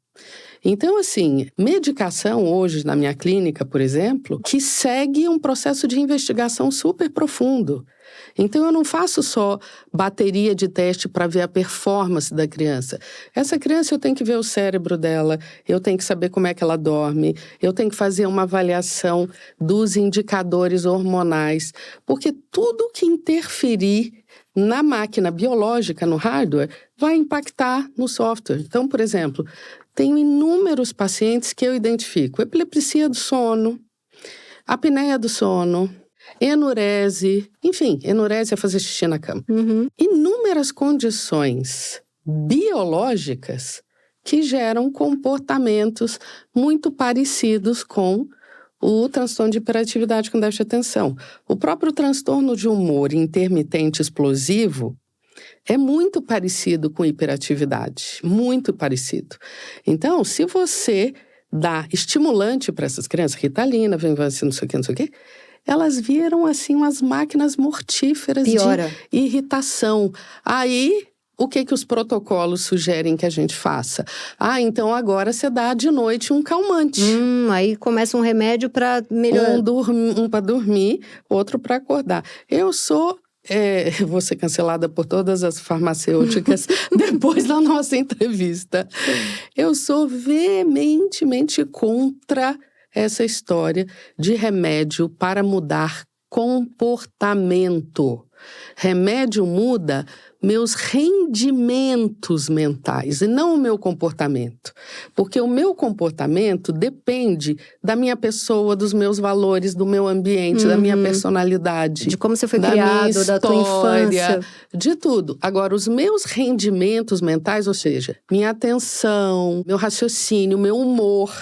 Então, assim, medicação hoje na minha clínica, por exemplo, que segue um processo de investigação super profundo. Então, eu não faço só bateria de teste para ver a performance da criança. Essa criança, eu tenho que ver o cérebro dela, eu tenho que saber como é que ela dorme, eu tenho que fazer uma avaliação dos indicadores hormonais, porque tudo que interferir na máquina biológica, no hardware, vai impactar no software. Então, por exemplo, tenho inúmeros pacientes que eu identifico. Epilepsia do sono, apneia do sono, enurese, enfim, enurese é fazer xixi na cama. Inúmeras condições biológicas que geram comportamentos muito parecidos com o transtorno de hiperatividade com déficit de atenção. O próprio transtorno de humor intermitente explosivo é muito parecido com hiperatividade, muito parecido. Então, se você dá estimulante para essas crianças, Ritalina, Venvance, não sei o quê, elas viram, assim, umas máquinas mortíferas Piora. De irritação. Aí, o que os protocolos sugerem que a gente faça? Então agora você dá de noite um calmante. Aí começa um remédio para melhorar. Um para dormir, outro para acordar. Eu vou ser cancelada por todas as farmacêuticas depois da nossa entrevista. Eu sou veementemente contra essa história de remédio para mudar comportamento. Remédio muda meus rendimentos mentais e não o meu comportamento. Porque o meu comportamento depende da minha pessoa, dos meus valores, do meu ambiente, da minha personalidade. De como você foi criado, da tua infância. De tudo. Agora, os meus rendimentos mentais, ou seja, minha atenção, meu raciocínio, meu humor,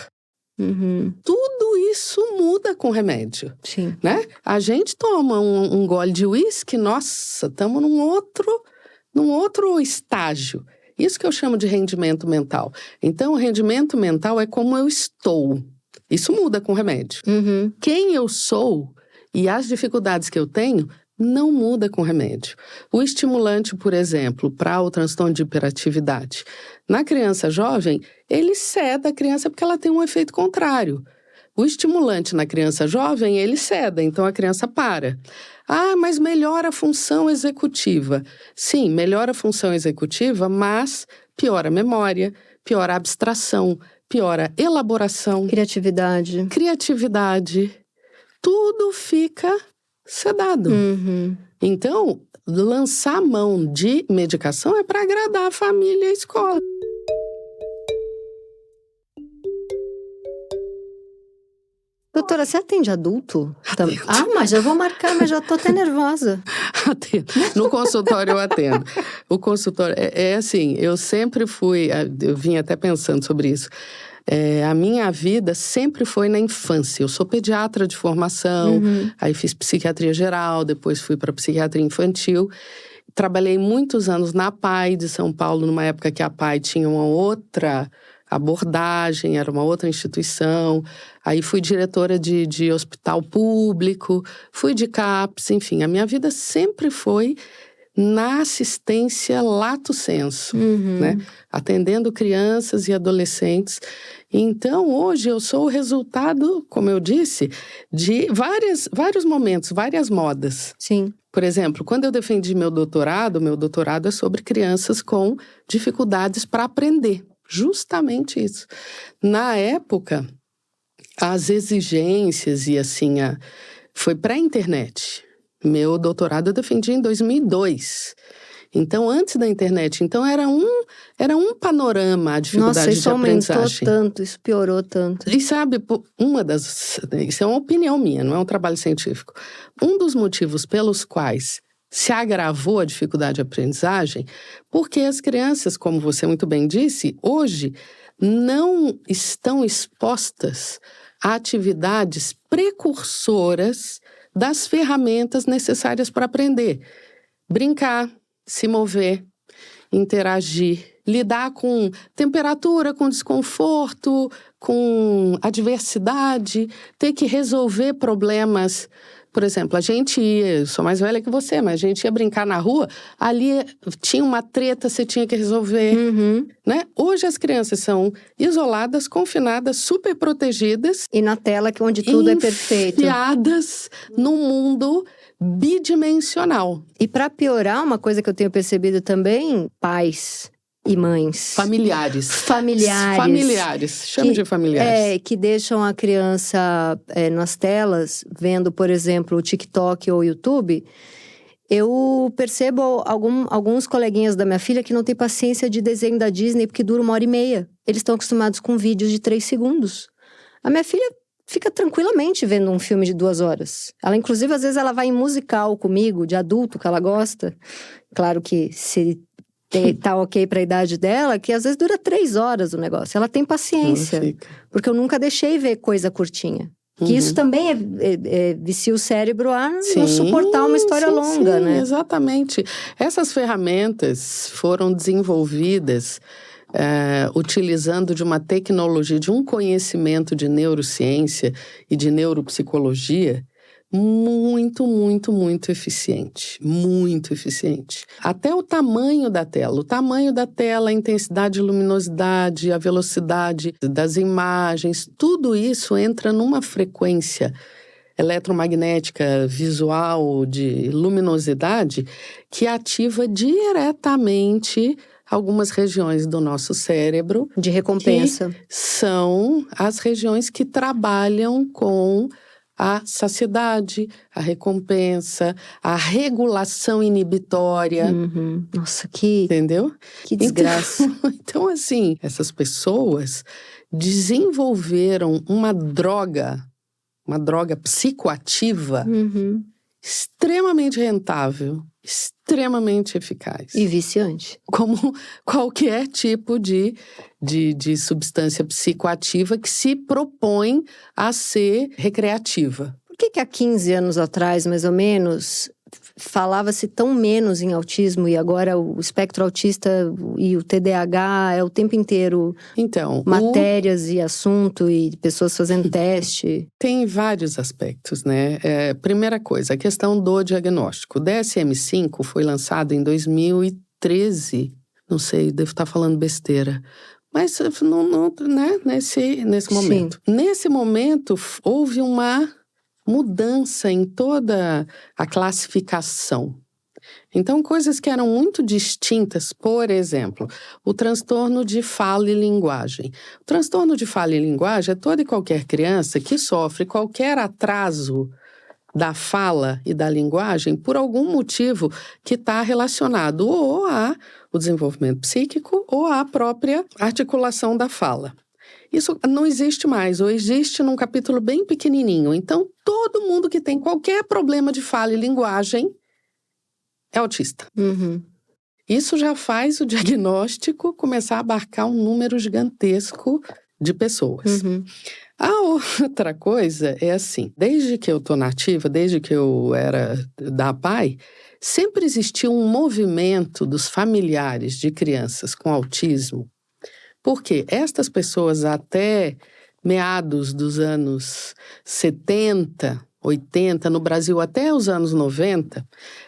Tudo isso muda com remédio. Sim. Né? A gente toma um gole de uísque, nossa, estamos num outro estágio. Isso que eu chamo de rendimento mental. Então, o rendimento mental é como eu estou. Isso muda com remédio. Quem eu sou e as dificuldades que eu tenho não muda com remédio. O estimulante, por exemplo, para o transtorno de hiperatividade. Na criança jovem, ele ceda a criança porque ela tem um efeito contrário. O estimulante na criança jovem, ele ceda, então a criança para. Ah, mas melhora a função executiva. Sim, melhora a função executiva, mas piora a memória, piora a abstração, piora a elaboração. Criatividade. Tudo fica sedado. Então, lançar mão de medicação é para agradar a família e a escola. Doutora, você atende adulto? Ah, mas já vou marcar, mas já tô até nervosa. Atendo. No consultório eu atendo. O consultório é assim, eu sempre fui, eu vim até pensando sobre isso. A minha vida sempre foi na infância. Eu sou pediatra de formação, aí fiz psiquiatria geral, depois fui para psiquiatria infantil. Trabalhei muitos anos na PAI de São Paulo, numa época que a PAI tinha uma outra abordagem, era uma outra instituição. Aí fui diretora de hospital público, fui de CAPS, enfim. A minha vida sempre foi na assistência lato sensu, né? Atendendo crianças e adolescentes. Então, hoje eu sou o resultado, como eu disse, de vários momentos, várias modas. Sim. Por exemplo, quando eu defendi meu doutorado é sobre crianças com dificuldades para aprender. Justamente isso. Na época, as exigências e assim, foi pré-internet. Meu doutorado eu defendi em 2002. Então, antes da internet. Então, era um panorama a dificuldade de aprendizagem. Nossa, isso aumentou tanto, isso piorou tanto. E sabe, isso é uma opinião minha, não é um trabalho científico. Um dos motivos pelos quais se agravou a dificuldade de aprendizagem, porque as crianças, como você muito bem disse, hoje não estão expostas a atividades precursoras das ferramentas necessárias para aprender. Brincar, se mover, interagir, lidar com temperatura, com desconforto, com adversidade, ter que resolver problemas. Por exemplo, eu sou mais velha que você, mas a gente ia brincar na rua, ali tinha uma treta, você tinha que resolver, né? Hoje as crianças são isoladas, confinadas, super protegidas. E na tela, onde tudo é perfeito. Enfiadas num mundo bidimensional. E para piorar, uma coisa que eu tenho percebido também, pais e mães. Familiares. Chame de familiares. Que deixam a criança nas telas, vendo, por exemplo, o TikTok ou o YouTube. Eu percebo alguns coleguinhas da minha filha que não têm paciência de desenho da Disney porque dura 1h30. Eles estão acostumados com vídeos de 3 segundos. A minha filha fica tranquilamente vendo um filme de 2 horas. Ela, inclusive, às vezes ela vai em musical comigo, de adulto, que ela gosta. Claro que se tá ok para a idade dela, que às vezes dura 3 horas o negócio. Ela tem paciência. Porque eu nunca deixei ver coisa curtinha. Que isso também vicia o cérebro a não suportar uma história longa, né? Exatamente. Essas ferramentas foram desenvolvidas utilizando de uma tecnologia, de um conhecimento de neurociência e de neuropsicologia muito, muito, muito eficiente. Muito eficiente. Até o tamanho da tela. A intensidade de luminosidade, a velocidade das imagens, tudo isso entra numa frequência eletromagnética, visual, de luminosidade, que ativa diretamente algumas regiões do nosso cérebro. De recompensa. Que são as regiões que trabalham com a saciedade, a recompensa, a regulação inibitória. Nossa, entendeu? Que desgraça. Então, assim, essas pessoas desenvolveram uma droga psicoativa extremamente rentável, extremamente eficaz. E viciante. Como qualquer tipo de substância psicoativa que se propõe a ser recreativa. Por que há 15 anos atrás, mais ou menos, falava-se tão menos em autismo e agora o espectro autista e o TDAH é o tempo inteiro matérias e assunto e pessoas fazendo teste? Tem vários aspectos, né? Primeira coisa, a questão do diagnóstico. O DSM-5 foi lançado em 2013, não sei, devo estar falando besteira. Mas né? nesse momento. Sim. Nesse momento, houve uma mudança em toda a classificação. Então, coisas que eram muito distintas, por exemplo, o transtorno de fala e linguagem. O transtorno de fala e linguagem é toda e qualquer criança que sofre qualquer atraso da fala e da linguagem por algum motivo que está relacionado ou ao desenvolvimento psíquico ou à própria articulação da fala. Isso não existe mais, ou existe num capítulo bem pequenininho. Então, todo mundo que tem qualquer problema de fala e linguagem é autista. Uhum. Isso já faz o diagnóstico começar a abarcar um número gigantesco de pessoas. Uhum. A outra coisa é assim, desde que eu estou na ativa, desde que eu era da APAE, sempre existiu um movimento dos familiares de crianças com autismo. Porque estas pessoas até meados dos anos 70, 80, no Brasil até os anos 90,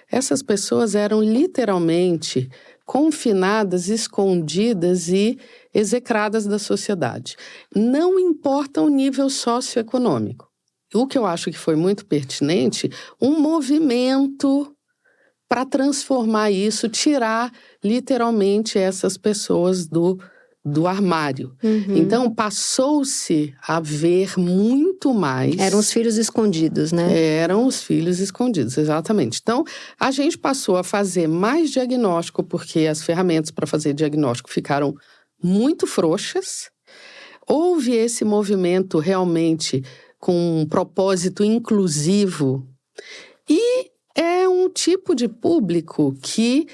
essas pessoas eram literalmente confinadas, escondidas e execradas da sociedade. Não importa o nível socioeconômico. O que eu acho que foi muito pertinente, um movimento para transformar isso, tirar literalmente essas pessoas do armário. Uhum. Então, passou-se a ver muito mais... Eram os filhos escondidos, né? Eram os filhos escondidos, exatamente. Então, a gente passou a fazer mais diagnóstico, porque as ferramentas para fazer diagnóstico ficaram muito frouxas. Houve esse movimento realmente com um propósito inclusivo. E é um tipo de público que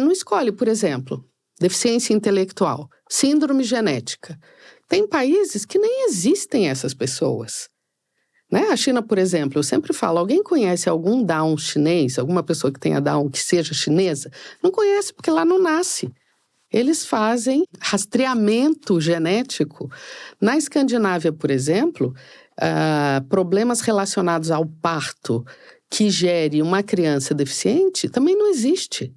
não escolhe, por exemplo, deficiência intelectual, síndrome genética. Tem países que nem existem essas pessoas. Né? A China, por exemplo, eu sempre falo, alguém conhece algum Down chinês, alguma pessoa que tenha Down que seja chinesa? Não conhece, porque lá não nasce. Eles fazem rastreamento genético. Na Escandinávia, por exemplo, problemas relacionados ao parto que gere uma criança deficiente também não existe.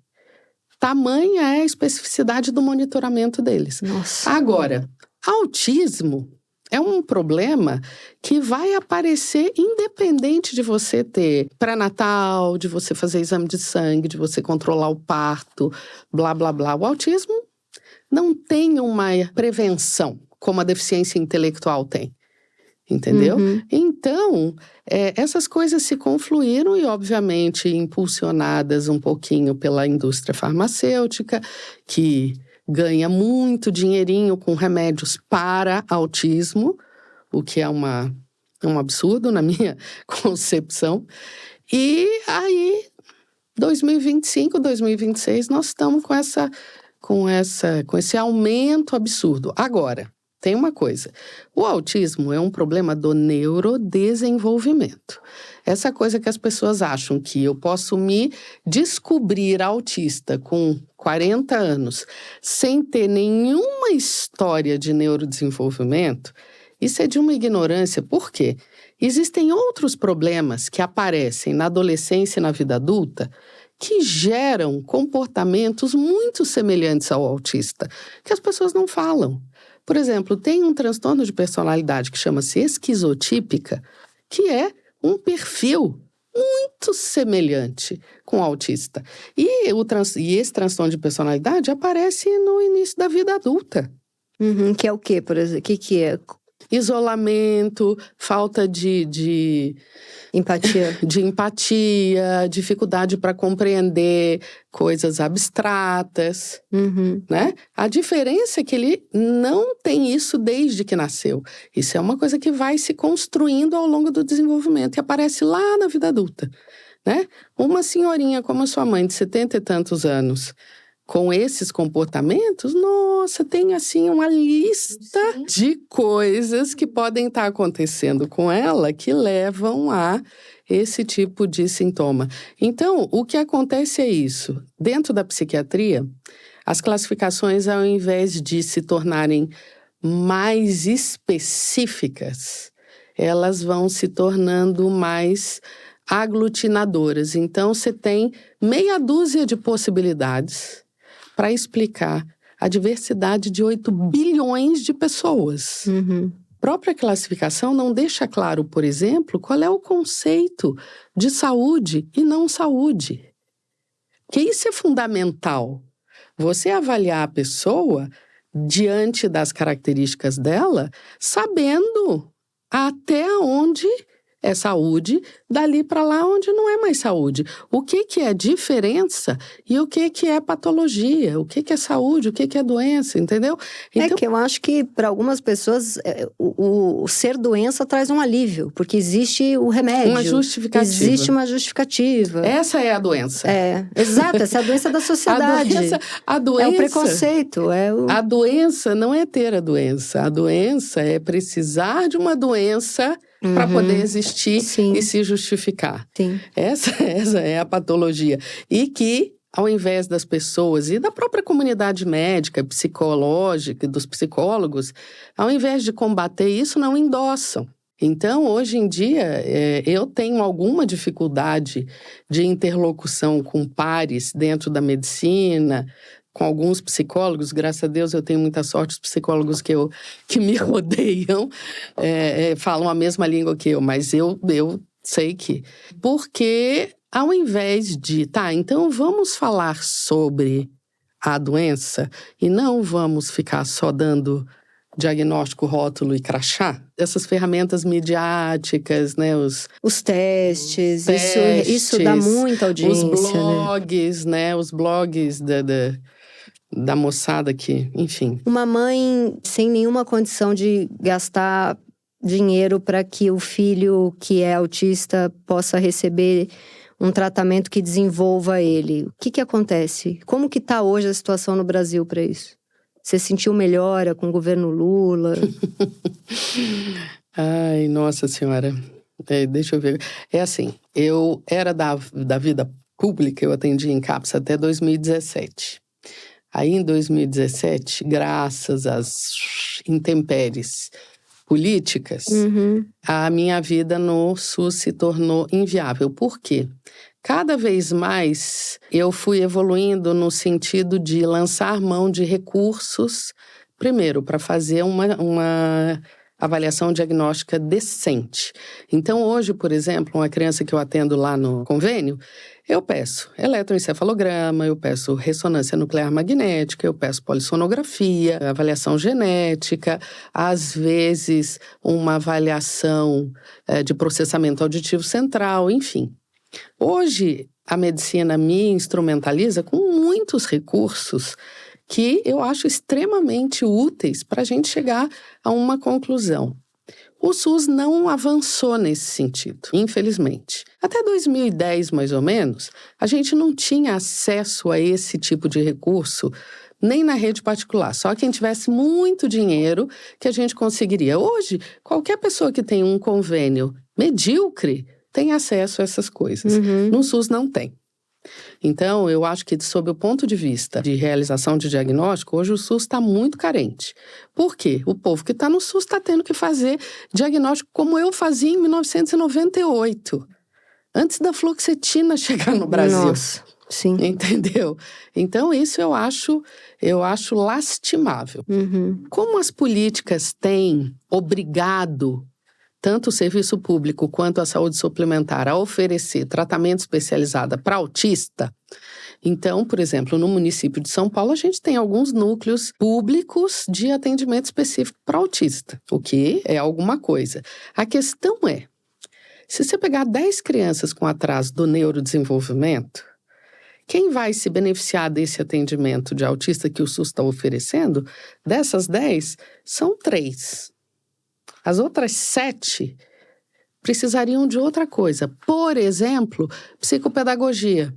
Tamanha é a especificidade do monitoramento deles. Nossa. Agora, autismo é um problema que vai aparecer independente de você ter pré-natal, de você fazer exame de sangue, de você controlar o parto, blá, blá, blá. O autismo não tem uma prevenção como a deficiência intelectual tem. Entendeu? Uhum. Então, essas coisas se confluíram e, obviamente, impulsionadas um pouquinho pela indústria farmacêutica, que ganha muito dinheirinho com remédios para autismo, o que é um absurdo na minha concepção. E aí, 2025, 2026, nós estamos com esse aumento absurdo. Agora, tem uma coisa, o autismo é um problema do neurodesenvolvimento. Essa coisa que as pessoas acham que eu posso me descobrir autista com 40 anos sem ter nenhuma história de neurodesenvolvimento, isso é de uma ignorância. Por quê? Existem outros problemas que aparecem na adolescência e na vida adulta que geram comportamentos muito semelhantes ao autista, que as pessoas não falam. Por exemplo, tem um transtorno de personalidade que chama-se esquizotípica, que é um perfil muito semelhante com o autista. E esse transtorno de personalidade aparece no início da vida adulta. Uhum, que é o quê, por exemplo? O que é? isolamento, falta de Empatia. de empatia, dificuldade para compreender coisas abstratas, né? A diferença é que ele não tem isso desde que nasceu. Isso é uma coisa que vai se construindo ao longo do desenvolvimento e aparece lá na vida adulta, né? Uma senhorinha como a sua mãe, de 70 e tantos anos, com esses comportamentos, nossa, tem assim uma lista de coisas que podem estar acontecendo com ela que levam a esse tipo de sintoma. Então, o que acontece é isso. Dentro da psiquiatria, as classificações, ao invés de se tornarem mais específicas, elas vão se tornando mais aglutinadoras. Então, você tem meia dúzia de possibilidades para explicar a diversidade de 8 bilhões de pessoas. A própria classificação não deixa claro, por exemplo, qual é o conceito de saúde e não saúde. Que isso é fundamental. Você avaliar a pessoa diante das características dela, sabendo até onde é saúde, dali para lá onde não é mais saúde. O que é diferença e o que é patologia, o que é saúde, o que é doença, entendeu? Então, é que eu acho que para algumas pessoas o ser doença traz um alívio, porque existe o remédio. Uma justificativa. Existe uma justificativa. Essa é a doença. Exato, essa é a doença da sociedade. A doença, é o preconceito. A doença não é ter a doença. A doença é precisar de uma doença para poder existir e se justificar. Sim. Essa é a patologia. E que, ao invés das pessoas e da própria comunidade médica, psicológica, dos psicólogos, ao invés de combater isso, não endossam. Então, hoje em dia, eu tenho alguma dificuldade de interlocução com pares dentro da medicina, com alguns psicólogos. Graças a Deus eu tenho muita sorte, os psicólogos que me rodeiam falam a mesma língua que eu, mas eu sei que... Porque ao invés de, então vamos falar sobre a doença e não vamos ficar só dando diagnóstico, rótulo e crachá, essas ferramentas midiáticas, né? Os testes, isso dá muita audiência. Os blogs, né? Os blogs da moçada que, enfim. Uma mãe sem nenhuma condição de gastar dinheiro para que o filho que é autista possa receber um tratamento que desenvolva ele. O que acontece? Como que está hoje a situação no Brasil para isso? Você sentiu melhora com o governo Lula? Ai, nossa senhora. Deixa eu ver. É assim, eu era da vida pública, eu atendi em CAPS até 2017. Aí, em 2017, graças às intempéries políticas, a minha vida no SUS se tornou inviável. Por quê? Cada vez mais eu fui evoluindo no sentido de lançar mão de recursos, primeiro, para fazer uma avaliação diagnóstica decente. Então, hoje, por exemplo, uma criança que eu atendo lá no convênio, eu peço eletroencefalograma, eu peço ressonância nuclear magnética, eu peço polissonografia, avaliação genética, às vezes uma avaliação de processamento auditivo central, enfim. Hoje, a medicina me instrumentaliza com muitos recursos que eu acho extremamente úteis para a gente chegar a uma conclusão. O SUS não avançou nesse sentido, infelizmente. Até 2010, mais ou menos, a gente não tinha acesso a esse tipo de recurso nem na rede particular. Só quem tivesse muito dinheiro que a gente conseguiria. Hoje, qualquer pessoa que tem um convênio medíocre tem acesso a essas coisas. No SUS não tem. Então, eu acho que, sob o ponto de vista de realização de diagnóstico, hoje o SUS está muito carente. Por quê? O povo que está no SUS está tendo que fazer diagnóstico como eu fazia em 1998, antes da fluoxetina chegar no Brasil. Nossa, sim. Entendeu? Então, isso eu acho lastimável. Como as políticas têm obrigado tanto o serviço público quanto a saúde suplementar a oferecer tratamento especializado para autista, Então, por exemplo, no município de São Paulo, a gente tem alguns núcleos públicos de atendimento específico para autista, o que é alguma coisa. A questão é, se você pegar 10 crianças com atraso do neurodesenvolvimento, quem vai se beneficiar desse atendimento de autista que o SUS está oferecendo, dessas 10, são 3. As outras 7 precisariam de outra coisa. Por exemplo, psicopedagogia.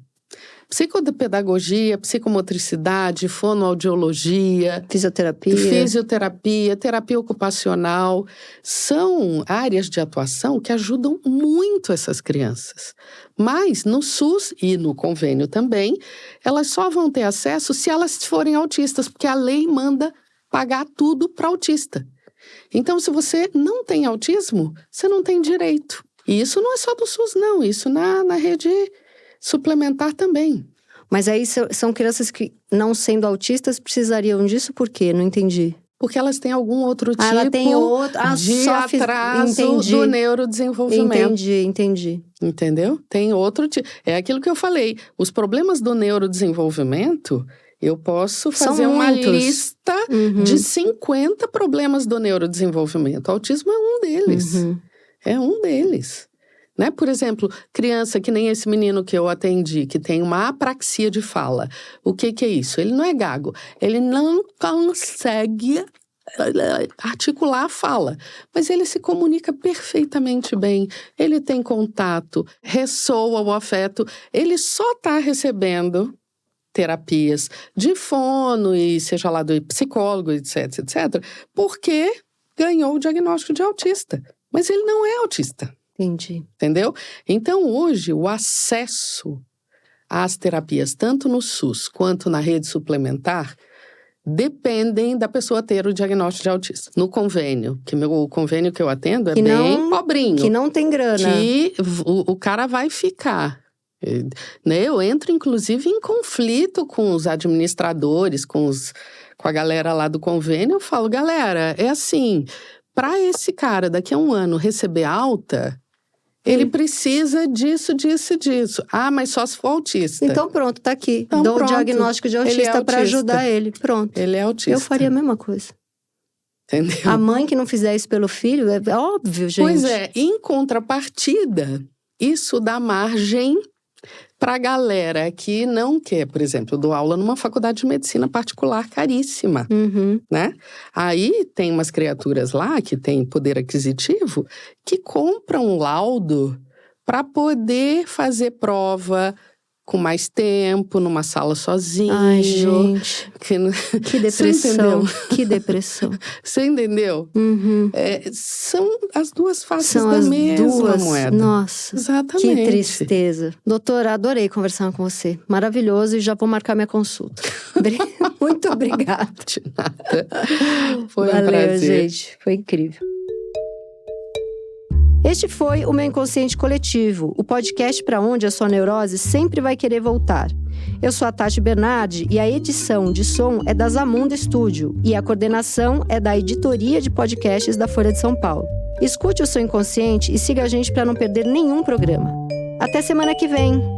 Psicopedagogia, psicomotricidade, fonoaudiologia, fisioterapia, terapia ocupacional, são áreas de atuação que ajudam muito essas crianças. Mas no SUS e no convênio também, elas só vão ter acesso se elas forem autistas, porque a lei manda pagar tudo para autista. Então, se você não tem autismo, você não tem direito. E isso não é só do SUS, não. Isso na rede suplementar também. Mas aí são crianças que, não sendo autistas, precisariam disso por quê? Não entendi. Porque elas têm algum outro tipo ela tem outro, de atraso do neurodesenvolvimento. Entendi. Entendeu? Tem outro tipo. É aquilo que eu falei. Os problemas do neurodesenvolvimento, eu posso fazer uma lista de 50 problemas do neurodesenvolvimento. O autismo é um deles. É um deles. Né? Por exemplo, criança que nem esse menino que eu atendi, que tem uma apraxia de fala. O que é isso? Ele não é gago. Ele não consegue articular a fala. Mas ele se comunica perfeitamente bem. Ele tem contato, ressoa o afeto. Ele só está recebendo terapias de fono e seja lá do psicólogo, etc, porque ganhou o diagnóstico de autista. Mas ele não é autista. Entendi. Entendeu? Então, hoje, o acesso às terapias, tanto no SUS quanto na rede suplementar, dependem da pessoa ter o diagnóstico de autismo. No convênio, o convênio que eu atendo é bem pobrinho. Que não tem grana. Que o cara vai ficar. Eu entro, inclusive, em conflito com os administradores, com a galera lá do convênio. Eu falo, galera, é assim, para esse cara daqui a um ano receber alta, ele precisa disso. Ah, mas só se for autista. Então pronto, tá aqui. Então, dou o diagnóstico de autista para ajudar ele. Pronto. Ele é autista. Eu faria a mesma coisa. Entendeu? A mãe que não fizer isso pelo filho, é óbvio, gente. Pois é, em contrapartida, isso dá margem para a galera que não quer, por exemplo, eu dou aula numa faculdade de medicina particular caríssima, né? Aí tem umas criaturas lá que têm poder aquisitivo que compram um laudo para poder fazer prova com mais tempo, numa sala sozinho. Ai, gente. Que depressão. Que depressão. Você entendeu? São as duas faces da mesma moeda. Nossa, exatamente. Que tristeza. Doutora, adorei conversar com você. Maravilhoso, e já vou marcar minha consulta. Muito obrigada. De nada. Foi Valeu, um prazer. Gente. Foi incrível. Este foi o Meu Inconsciente Coletivo, o podcast para onde a sua neurose sempre vai querer voltar. Eu sou a Tati Bernardi e a edição de som é da Zamunda Studio e a coordenação é da Editoria de Podcasts da Folha de São Paulo. Escute o seu inconsciente e siga a gente para não perder nenhum programa. Até semana que vem!